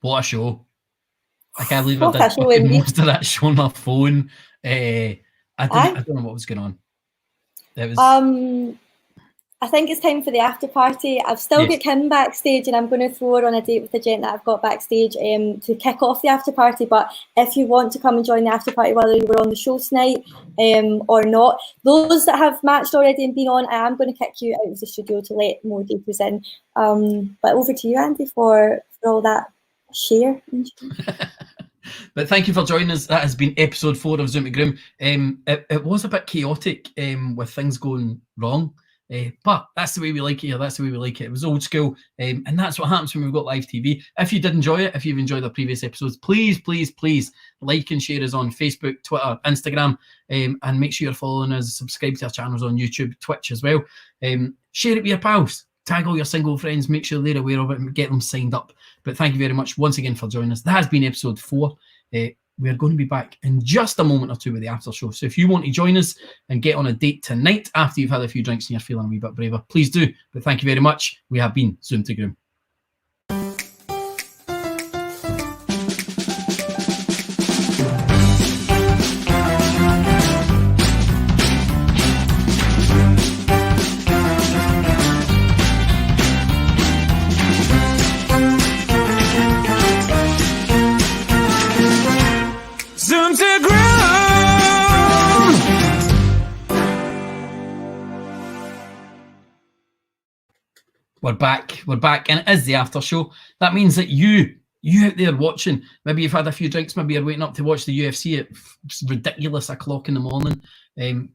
What a show! I can't believe I did most of that show on my phone. I don't know what was going on. It was. I think it's time for the after party. I've still got Kim backstage, and I'm going to throw her on a date with the gent that I've got backstage to kick off the after party. But if you want to come and join the after party, whether you were on the show tonight or not, those that have matched already and been on, I am going to kick you out of the studio to let more dates in. But over to you, Andy, for all that share. But thank you for joining us. That has been episode 4 of Zoom to Groom. It was a bit chaotic with things going wrong. But that's the way we like it here. That's the way we like it. It was old school, and that's what happens when we've got live TV. If you did enjoy it, if you've enjoyed the previous episodes, please, please, please like and share us on Facebook, Twitter, Instagram, and make sure you're following us. Subscribe to our channels on YouTube, Twitch as well. Share it with your pals. Tag all your single friends. Make sure they're aware of it and get them signed up. But thank you very much once again for joining us. That has been episode 4. We're going to be back in just a moment or two with the after show. So if you want to join us and get on a date tonight after you've had a few drinks and you're feeling a wee bit braver, please do. But thank you very much. We have been Zoom to Groom. We're back, and it is the after show. That means that you out there watching, maybe you've had a few drinks, maybe you're waiting up to watch the UFC at ridiculous o'clock in the morning,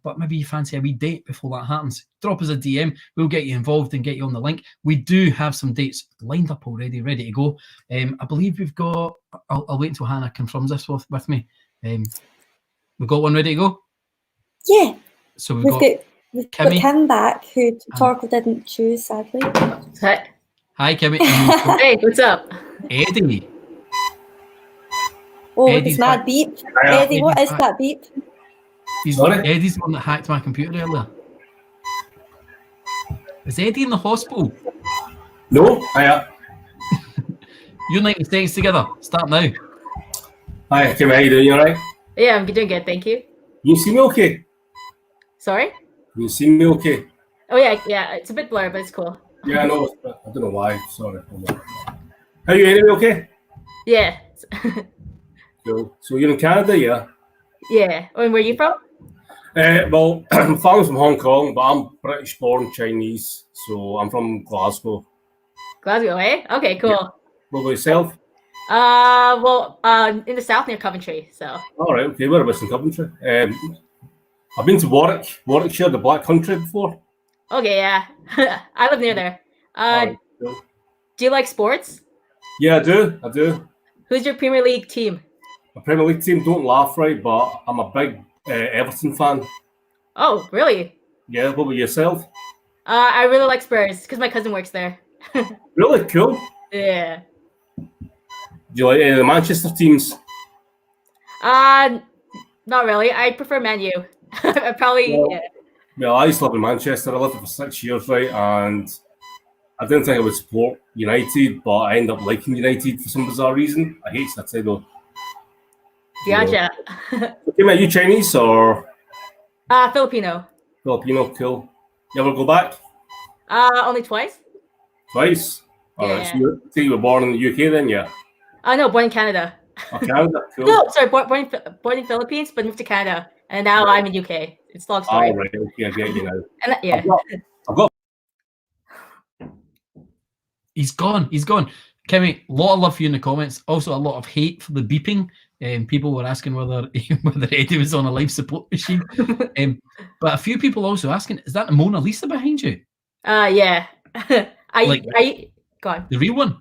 but maybe you fancy a wee date before that happens. Drop us a DM, we'll get you involved and get you on the link. We do have some dates lined up already, ready to go. I believe we've got, I'll wait until Hannah confirms this with me. We've got one ready to go? Yeah. So We've got Kim back, who Torkel didn't choose, sadly. Hi, Kimmy. Hey, what's up? Eddie. Oh, look, Eddie's it's mad back. beep. Yeah. Eddie, what Eddie's is back. that beep? Eddie's the one that hacked my computer earlier. Is Eddie in the hospital? No, hiya. You're 90 seconds together. Start now. Hi, Kim, how you doing? You alright? Yeah, I'm doing good, thank you. You see me okay? Sorry? You see me okay? Oh yeah, it's a bit blurry, but it's cool. Yeah, I know. I don't know why. Sorry. How are you anyway? Okay? Yeah. Cool. So you're in Canada, yeah? Yeah. Oh, and where are you from? Well, I'm from Hong Kong, but I'm British born Chinese, so I'm from Glasgow. Glasgow, eh? Okay, cool. Yeah. What about yourself? In the south near Coventry, so. All right, okay. Whereabouts in Coventry? I've been to Warwickshire, the Black Country before. Okay, yeah. I live near there. Right, cool. Do you like sports? Yeah, I do. Who's your Premier League team? My Premier League team, don't laugh, right, but I'm a big Everton fan. Oh, really? Yeah, what about yourself? I really like Spurs because my cousin works there. Really cool. Yeah. Do you like any of the Manchester teams? Not really. I prefer Man U. I probably. Well, yeah. Well, I used to live in Manchester. I lived there for 6 years, right, and I didn't think I would support United, but I ended up liking United for some bizarre reason. I hate that, though. Gotcha. Okay, are you Chinese or? Filipino. Filipino, cool. You ever go back? Only twice. Twice? All right, Yeah. so you were born in the UK then, yeah? No, born in Canada. Oh, Canada, cool. No, sorry, born in Philippines, but moved to Canada, and now I'm in UK. It's a long story. All right, okay, I get you now. And yeah. I've got. He's gone. Kimmy, a lot of love for you in the comments. Also, a lot of hate for the beeping. People were asking whether Eddie was on a life support machine. But a few people also asking, is that the Mona Lisa behind you? Yeah. Go on. The real one?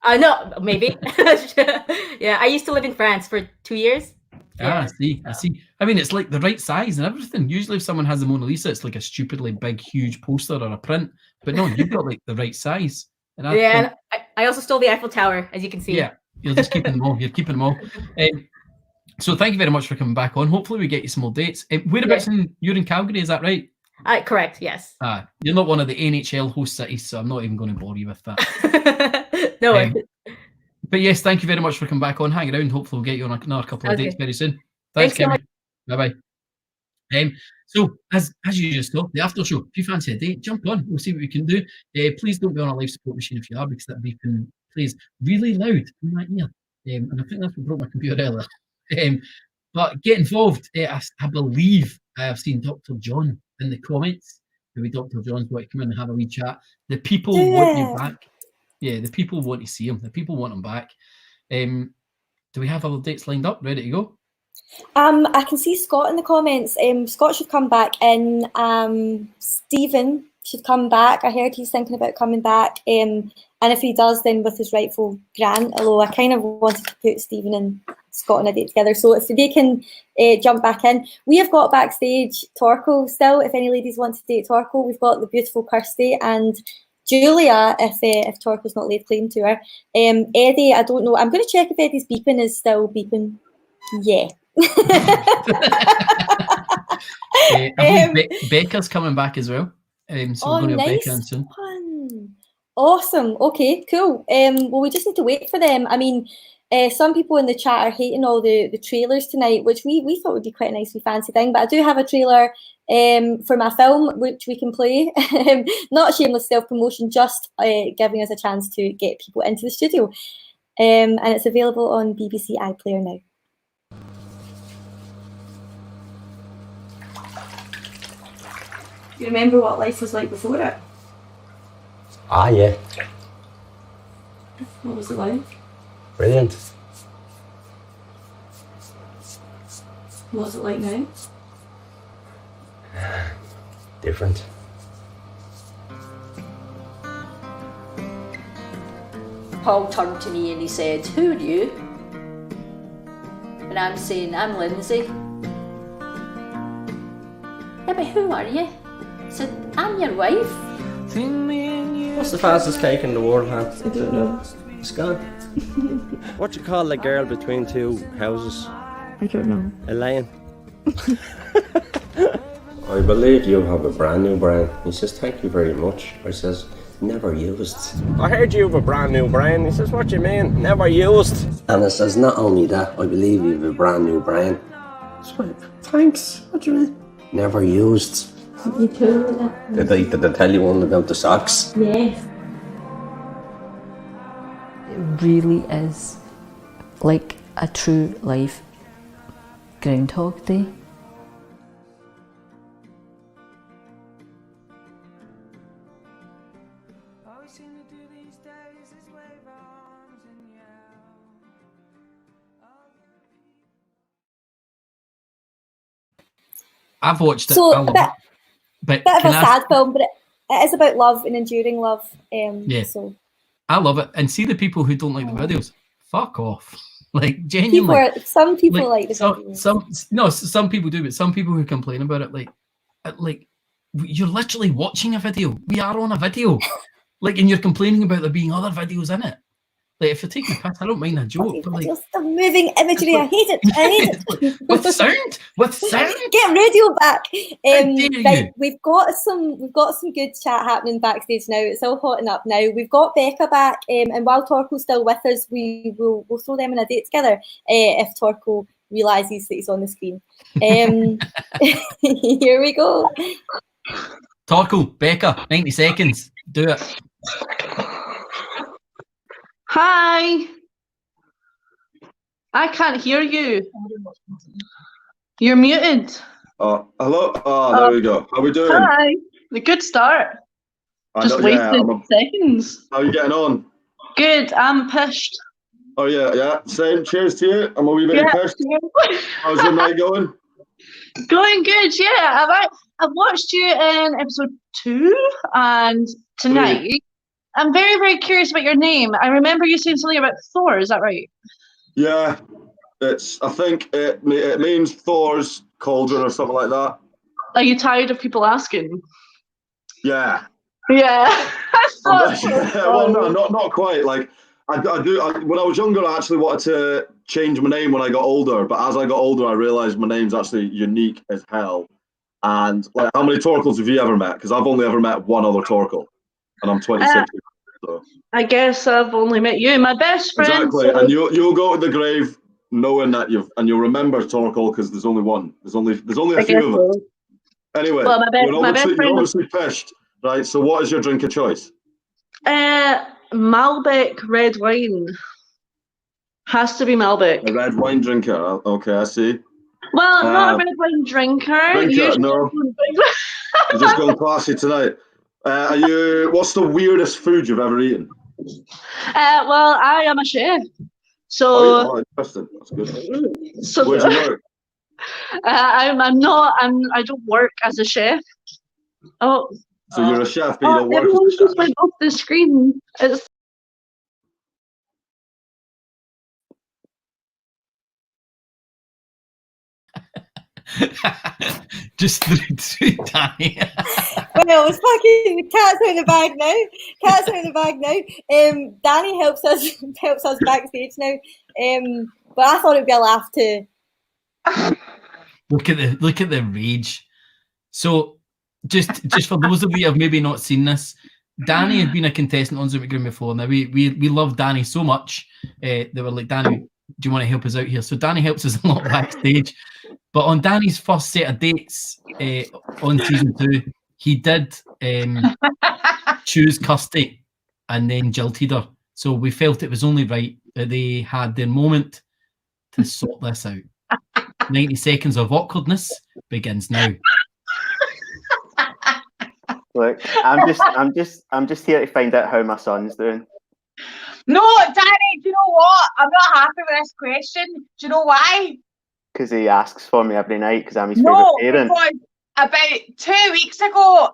No, maybe. Yeah, I used to live in France for 2 years. Yeah. I see. I mean, it's like the right size and everything. Usually if someone has the Mona Lisa, it's like a stupidly big, huge poster or a print. But no, you've got like the right size. And And I also stole the Eiffel Tower, as you can see. Yeah, you're just keeping them all. You're keeping them all. So thank you very much for coming back on. Hopefully we get you some more dates. Whereabouts you're in Calgary, is that right? Correct, yes. You're not one of the NHL host cities, so I'm not even going to bore you with that. No way. But yes, thank you very much for coming back on. Hang around. Hopefully we'll get you on another couple of dates very soon. Thanks so Kimmy. much. Bye-bye. So, as you just know, the after show, if you fancy a date, jump on. We'll see what we can do. Please don't be on a life support machine if you are, because that beeping plays really loud in my ear. And I think that's what broke my computer earlier. But get involved. I believe I have seen Dr. John in the comments. Maybe Dr. John's want to come in and have a wee chat. The people want you back. Yeah, the people want to see him. The people want him back. Do we have other dates lined up, ready to go? I can see Scott in the comments. Scott should come back in. Stephen should come back. I heard he's thinking about coming back. And if he does, then with his rightful Grant, although I kind of wanted to put Stephen and Scott on a date together. So if they can jump back in. We have got backstage Torkel still, if any ladies want to date Torkel. We've got the beautiful Kirsty and Julia, if Torkel's not laid claim to her. Eddie, I don't know. I'm going to check if Eddie's beeping is still beeping. Yeah. I believe Becca's coming back as well. So we're going to have nice Becca in soon. one. Awesome. Okay, cool. Well, we just need to wait for them. I mean, some people in the chat are hating all the trailers tonight, which we thought would be quite a nice fancy thing. But I do have a trailer for my film, which we can play. Not shameless self-promotion, just giving us a chance to get people into the studio. And it's available on BBC iPlayer now. Do you remember what life was like before it? Ah, yeah. What was it like? Brilliant. What's it like now? Different. Paul turned to me and he said, "Who are you?" And I'm saying, "I'm Lindsay." "Yeah, but who are you?" I said, "I'm your wife." What's the fastest cake in the world, man? I don't know. It's gone. What you call the girl between two houses? I don't know. A lion. I believe you have a brand new brain. He says, "Thank you very much." I says, "Never used." I heard you have a brand new brain. He says, "What do you mean? Never used." And I says, "Not only that, I believe you have a brand new brain." Thanks. What do you mean? Never used. You too. Did I tell you one about the socks? Yes. It really is like a true life Groundhog Day. I've watched it. So I love it. But bit of can a I- sad film, but it is about love and enduring love. Yeah. So I love it. And see the people who don't like the videos. Fuck off. Like people genuinely. some people like the videos. Some people do, but some people who complain about it, like you're literally watching a video. We are on a video. Like, and you're complaining about there being other videos in it. Like, if you're taking a piss, I don't mind a joke, but like Just the moving imagery. I hate it. I hate it. with sound. Get radio back. dare Right, you. we've got some good chat happening backstage now. It's all hotting up now. We've got Becca back, and while Torkel's still with us, we'll throw them in a date together. If Torkel realizes that he's on the screen. Here we go. Torkel, Becca, 90 seconds. Do it. Hi. I can't hear you. You're muted. Hello. There we go. How we doing? Hi. The good start. Just wasted seconds. How are you getting on? Good. I'm pished. Oh yeah. Same. Cheers to you. I'm a wee bit pissed. How's your night going? Going good. Yeah. I've watched you in episode 2, and tonight I'm very, very curious about your name. I remember you saying something about Thor. Is that right? Yeah. I think it means Thor's cauldron or something like that. Are you tired of people asking? Yeah. Yeah. I thought so. Well, no, not quite. Like I do. When I was younger, I actually wanted to change my name when I got older. But as I got older, I realized my name's actually unique as hell. And like, how many Torkels have you ever met? Because I've only ever met one other Torkel, and I'm 26. So. I guess I've only met you, my best friend. Exactly, so- and you'll go to the grave knowing that you'll remember Torkel because there's only one. There's only a few of us. Anyway, Well, my best you're friend- obviously pissed, right? So what is your drink of choice? Malbec red wine. Has to be Malbec. A red wine drinker. Okay, I see. Well, not a red wine drinker. Usually No. You're just going classy tonight. What's the weirdest food you've ever eaten? Well, I am a chef. So, Oh, interesting. That's good. so Where do you work? I don't work as a chef. Oh, So you're a chef, but you don't work everyone's as a just like off the screen. It's Just through Danny. Well, it's fucking the cat's out of the bag now. Cat's out of the bag now. Danny helps us backstage now. But I thought it'd be a laugh too. Look at the rage. So just for those of you who have maybe not seen this, Danny had been a contestant on Zoom at Groom before. Now we love Danny so much. They were like, Danny, do you want to help us out here? So Danny helps us a lot backstage. But on Danny's first set of dates on season 2, he did choose Kirsty and then jilted her. So we felt it was only right that they had their moment to sort this out. 90 seconds of awkwardness begins now. Look, I'm just here to find out how my son's doing. No, Danny, do you know what? I'm not happy with this question. Do you know why? Because he asks for me every night because I'm his favourite parent. Because about 2 weeks ago,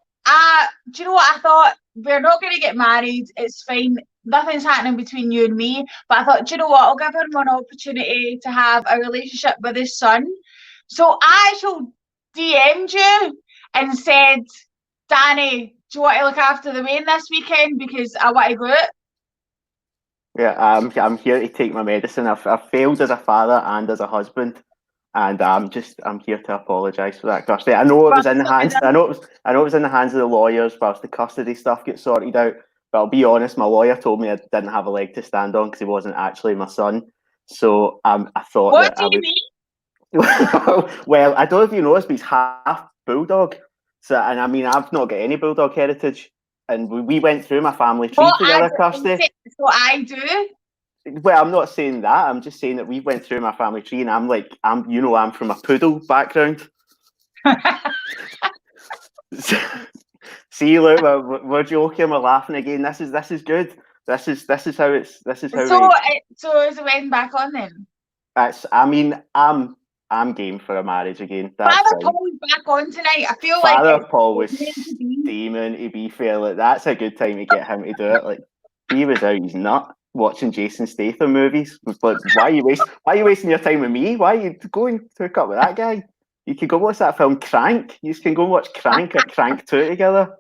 do you know what I thought? We're not going to get married. It's fine. Nothing's happening between you and me. But I thought, do you know what? I'll give him an opportunity to have a relationship with his son. So I actually DM'd you and said, Danny, do you want to look after the Wayne this weekend? Because I want to go out. Yeah, I'm here to take my medicine. I've failed as a father and as a husband. And I'm here to apologise for that, Kirsty. I know it was in the hands. I know it was in the hands of the lawyers whilst the custody stuff gets sorted out. But I'll be honest, my lawyer told me I didn't have a leg to stand on because he wasn't actually my son. So I thought. What do you mean? Well, I don't know if you noticed, but he's half bulldog. So, and I mean, I've not got any bulldog heritage. And we went through my family tree together, Kirsty. That's what I do. Well, I'm not saying that. I'm just saying that we went through my family tree, and I'm from a poodle background. See, look, we're joking, we're laughing again. This is good. This is how So is the wedding back on then? I'm game for a marriage again. That's Father fine. Paul's back on tonight. I feel Father like Paul was steaming, to be fair. Like, that's a good time to get him to do it. Like, he was out his nut watching Jason Statham movies. Like, why are you wasting your time with me? Why are you going to hook up with that guy? You can go watch that film Crank. You can go watch Crank or Crank 2 together.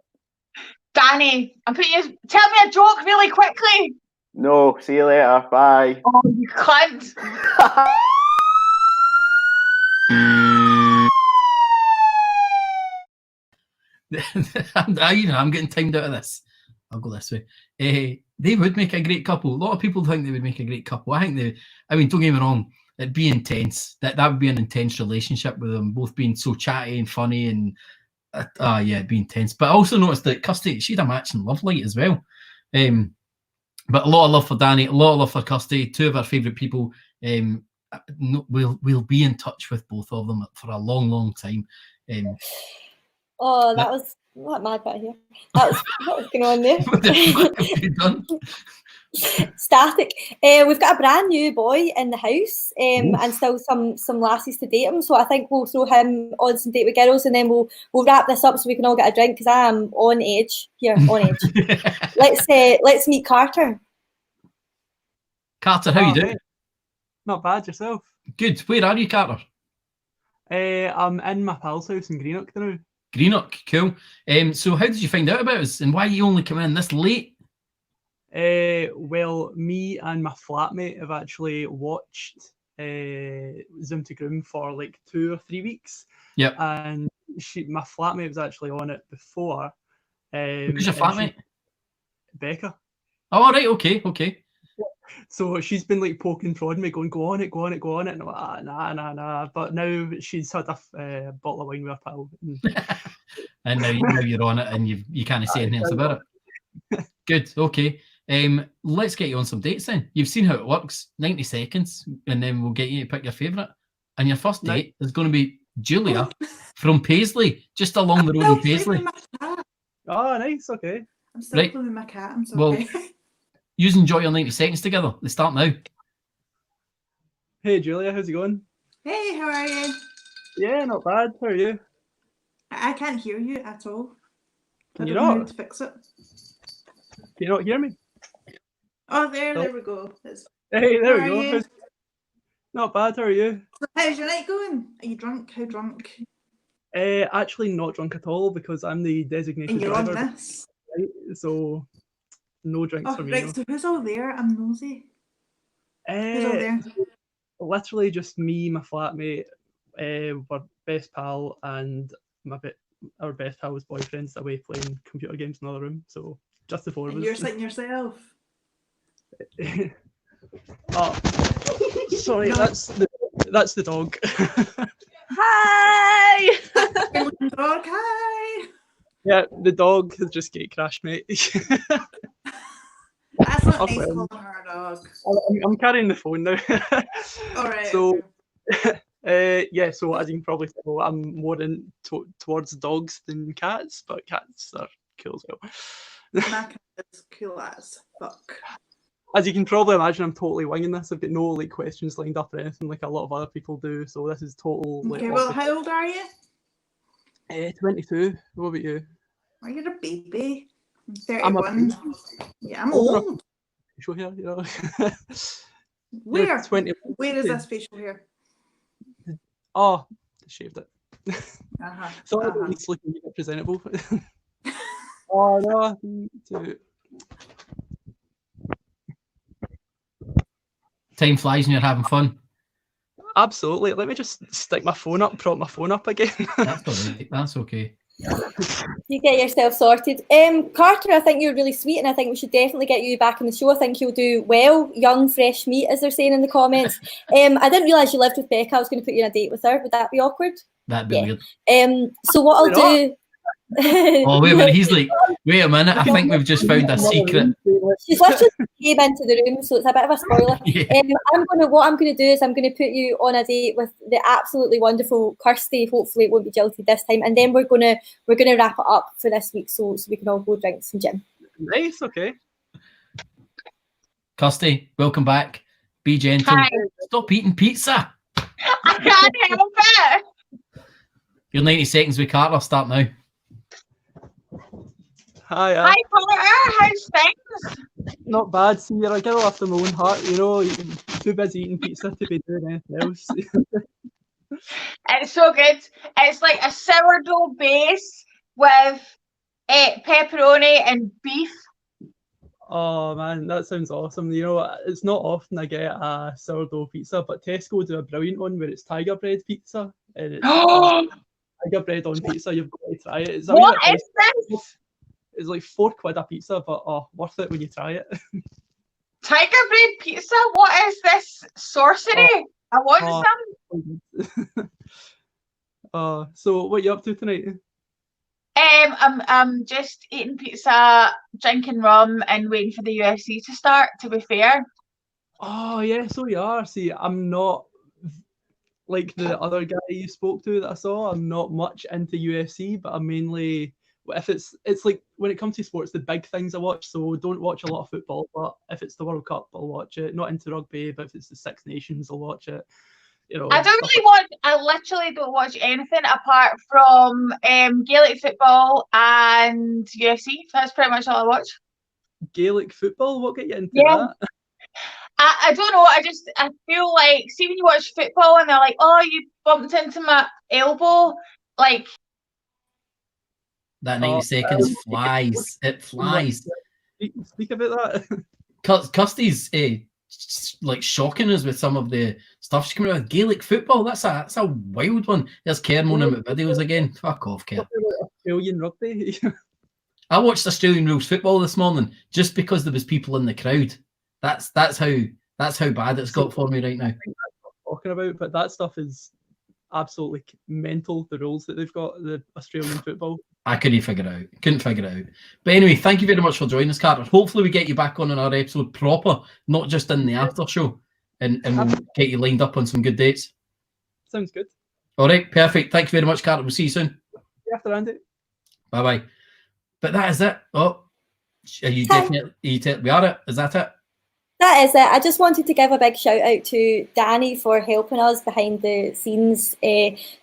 Danny, I'm putting you. Tell me a joke really quickly. No, see you later. Bye. Oh, you cunt. I'm getting timed out of this. I'll go this way. They would make a great couple. A lot of people think they would make a great couple. I mean, don't get me wrong. It'd be intense. That would be an intense relationship with them both being so chatty and funny and it'd be intense. But I also noticed that Kirsty, she'd a match in Love Light as well. But a lot of love for Danny, a lot of love for Kirsty, two of our favourite people. We'll be in touch with both of them for a long, long time. Oh, that was what mad about here. That was what was going on there. What have you done? Static. We've got a brand new boy in the house, and still some lassies to date him. So I think we'll throw him on some date with girls, and then we'll wrap this up so we can all get a drink because I am on edge here. On edge. Let's meet Carter. Carter, how you doing? Not bad, yourself. Good. Where are you, Carter? I'm in my pal's house in Greenock now. Greenock, cool. So how did you find out about us, and why are you only coming in this late? Well, me and my flatmate have actually watched Zoom to Groom for like 2 or 3 weeks. Yep. And my flatmate was actually on it before. Who's your flatmate? Becca. Oh, right, okay. So she's been like poking, prodding me, going, go on it. And I'm like, nah. But now she's had a bottle of wine with her pal. And now you're on it and you can't say anything else about it. Good, okay. Let's get you on some dates then. You've seen how it works. 90 seconds, and then we'll get you to pick your favourite. And your first date is going to be Julia from Paisley, just along the road in Paisley. Oh, nice, okay. I'm still filming my cat. I'm sorry. Well, you enjoy your 90 seconds together. They start now. Hey, Julia, how's it going? Hey, how are you? Yeah, not bad. How are you? I can't hear you at all. Can I you don't know how not? to fix it. Can you not hear me? Oh, there No. we go. Hey, there we How go. are you? Not bad. How are you? How's your night going? Are you drunk? How drunk? Actually, not drunk at all because I'm the designated And you're on driver. this? Right, so no drinks Oh, for me. right. No. So who's all there? I'm nosy. Who's all there? Literally just me, my flatmate, our best pal, and our best pal's boyfriend's away playing computer games in another room. So just the four of And us. you're sitting yourself. Oh, sorry, No. that's the dog. Hi! Dog, hi! Yeah, the dog has just gate crashed, mate. That's not Oh, nice well. calling her a dog. I'm carrying the phone now. All right. So, yeah, so as you can probably tell, I'm more towards dogs than cats, but cats are cool as well. My cat is cool as fuck. As you can probably imagine, I'm totally winging this. I've got no like questions lined up or anything like a lot of other people do. So this is total. Like, Okay, well, how old are you? 22. What about you? Are you a baby? I'm a 31. Yeah, I'm old. Facial hair, you know. Where? You're 20. Where is this facial hair? Oh, I shaved it. Uh-huh. So I don't need to look presentable. Oh no. Time flies when you're having fun. Absolutely. Let me just stick my phone up, prop my phone up again. That's all right. That's okay. You get yourself sorted. Carter, I think you're really sweet and I think we should definitely get you back in the show. I think you'll do well. Young, fresh meat, as they're saying in the comments. I didn't realise you lived with Becca. I was going to put you in a date with her. Would that be awkward? That'd be weird. So what I'll do... Oh, wait a minute. He's like, wait a minute. I think we've just found a secret. She's literally came into the room, so it's a bit of a spoiler. Yeah. What I'm gonna do is I'm gonna put you on a date with the absolutely wonderful Kirsty. Hopefully it won't be jilted this time, and then we're gonna wrap it up for this week, so we can all go drink some gin. Nice, okay. Kirsty, welcome back. Be gentle. Hi. Stop eating pizza. I can't help it. Your 90 seconds with Carter start now. Hi. Hi, Carter. How's things? Not bad. See, you're a girl after my own heart. You know, you're too busy eating pizza to be doing anything else. It's so good. It's like a sourdough base with pepperoni and beef. Oh man, that sounds awesome. You know, it's not often I get a sourdough pizza, but Tesco do a brilliant one where it's tiger bread pizza. And it's tiger bread on pizza. You've got to try it. It's What is this? It's like £4 a pizza, but worth it when you try it. Tiger bread pizza? What is this sorcery? I want some. So what are you up to tonight? I'm just eating pizza, drinking rum, and waiting for the UFC to start. To be fair. Oh yeah, so you are. See, I'm not like the other guy you spoke to that I saw. I'm not much into UFC, but I'm mainly if it's like when it comes to sports, the big things I watch. So don't watch a lot of football, but if it's the World Cup, I'll watch it. Not into rugby, but if it's the Six Nations, I'll watch it. You know, I don't really watch. I literally don't watch anything apart from Gaelic football and UFC. That's pretty much all I watch. Gaelic football. What get you into that? I don't know. I feel like, see, when you watch football and they're like, "Oh, you bumped into my elbow," like that 90 seconds flies. It flies. Speak about that. Kirsty's like shocking us with some of the stuff she's coming out with. Gaelic football. That's a wild one. There's Kerr moaning about videos again. Fuck off, Kerr. Australian rugby. I watched Australian rules football this morning just because there was people in the crowd. That's how bad it's got for me right now. Talking about, but that stuff is absolutely mental. The rules that they've got, the Australian football. I couldn't figure it out. But anyway, thank you very much for joining us, Carter. Hopefully we get you back on our episode proper, not just in the after show, and we'll get you lined up on some good dates. Sounds good. All right, perfect. Thank you very much, Carter. We'll see you soon. See you after, Andy. Bye bye. But that is it. Oh, are you definitely? We are it. Is that it? That is it. I just wanted to give a big shout out to Danny for helping us behind the scenes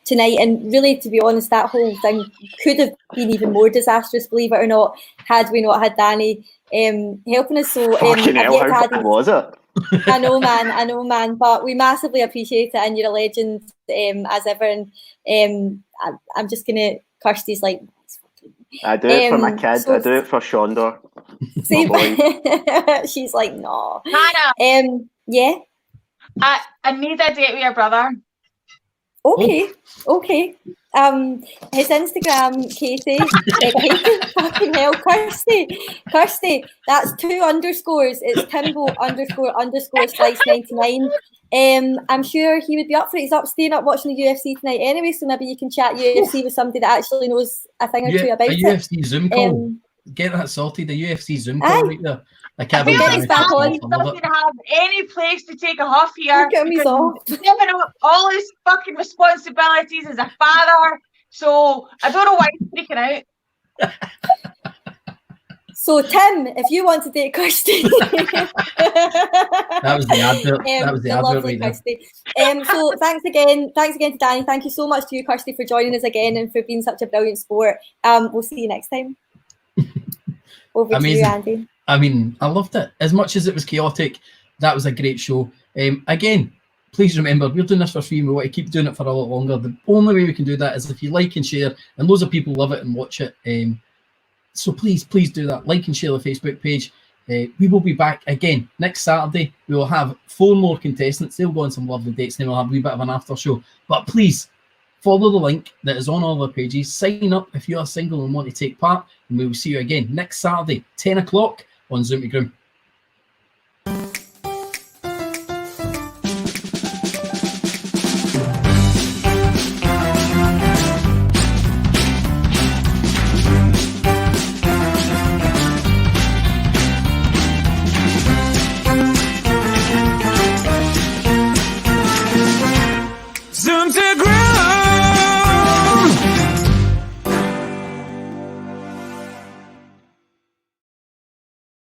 tonight. And really, to be honest, that whole thing could have been even more disastrous, believe it or not, had we not had Danny helping us. So Fucking I've hell, yet to how add bad was it? I know, man. But we massively appreciate it, and you're a legend as ever. And I'm just gonna. Kirsty's like. I do it for my kid. So I do it for Shondor. see, My boy. she's like, no. Hannah. Yeah. I need a date with your brother. Okay. His Instagram, Katie. Katie, fucking hell, Kirsty. That's 2 underscores. It's Timbo _ slice 99. I'm sure he would be up for it. He's staying up watching the UFC tonight anyway, so maybe you can chat UFC with somebody that actually knows a thing or two about a it. UFC Zoom call. Get that sorted. The UFC Zoom call right there. I can't Felix believe back I on. love Doesn't it. have any place to take a huff here. Look at me, He's given up all his fucking responsibilities as a father. So I don't know why he's freaking out. So Tim, if you want to date Kirsty, that was the advert. That was the advert lovely right Kirsty. So thanks again to Danny. Thank you so much to you, Kirsty, for joining us again and for being such a brilliant sport. We'll see you next time. Over to you, Andy. I mean, I loved it. As much as it was chaotic, that was a great show. Again, please remember, we're doing this for free and we want to keep doing it for a lot longer. The only way we can do that is if you like and share, and loads of people love it and watch it. So please do that. Like and share the Facebook page. We will be back again next Saturday. We will have 4 more contestants. They'll go on some lovely dates and then we'll have a wee bit of an after show. But please follow the link that is on all the pages. Sign up if you are single and want to take part. And we will see you again next Saturday, 10 o'clock on Zoom to Groom.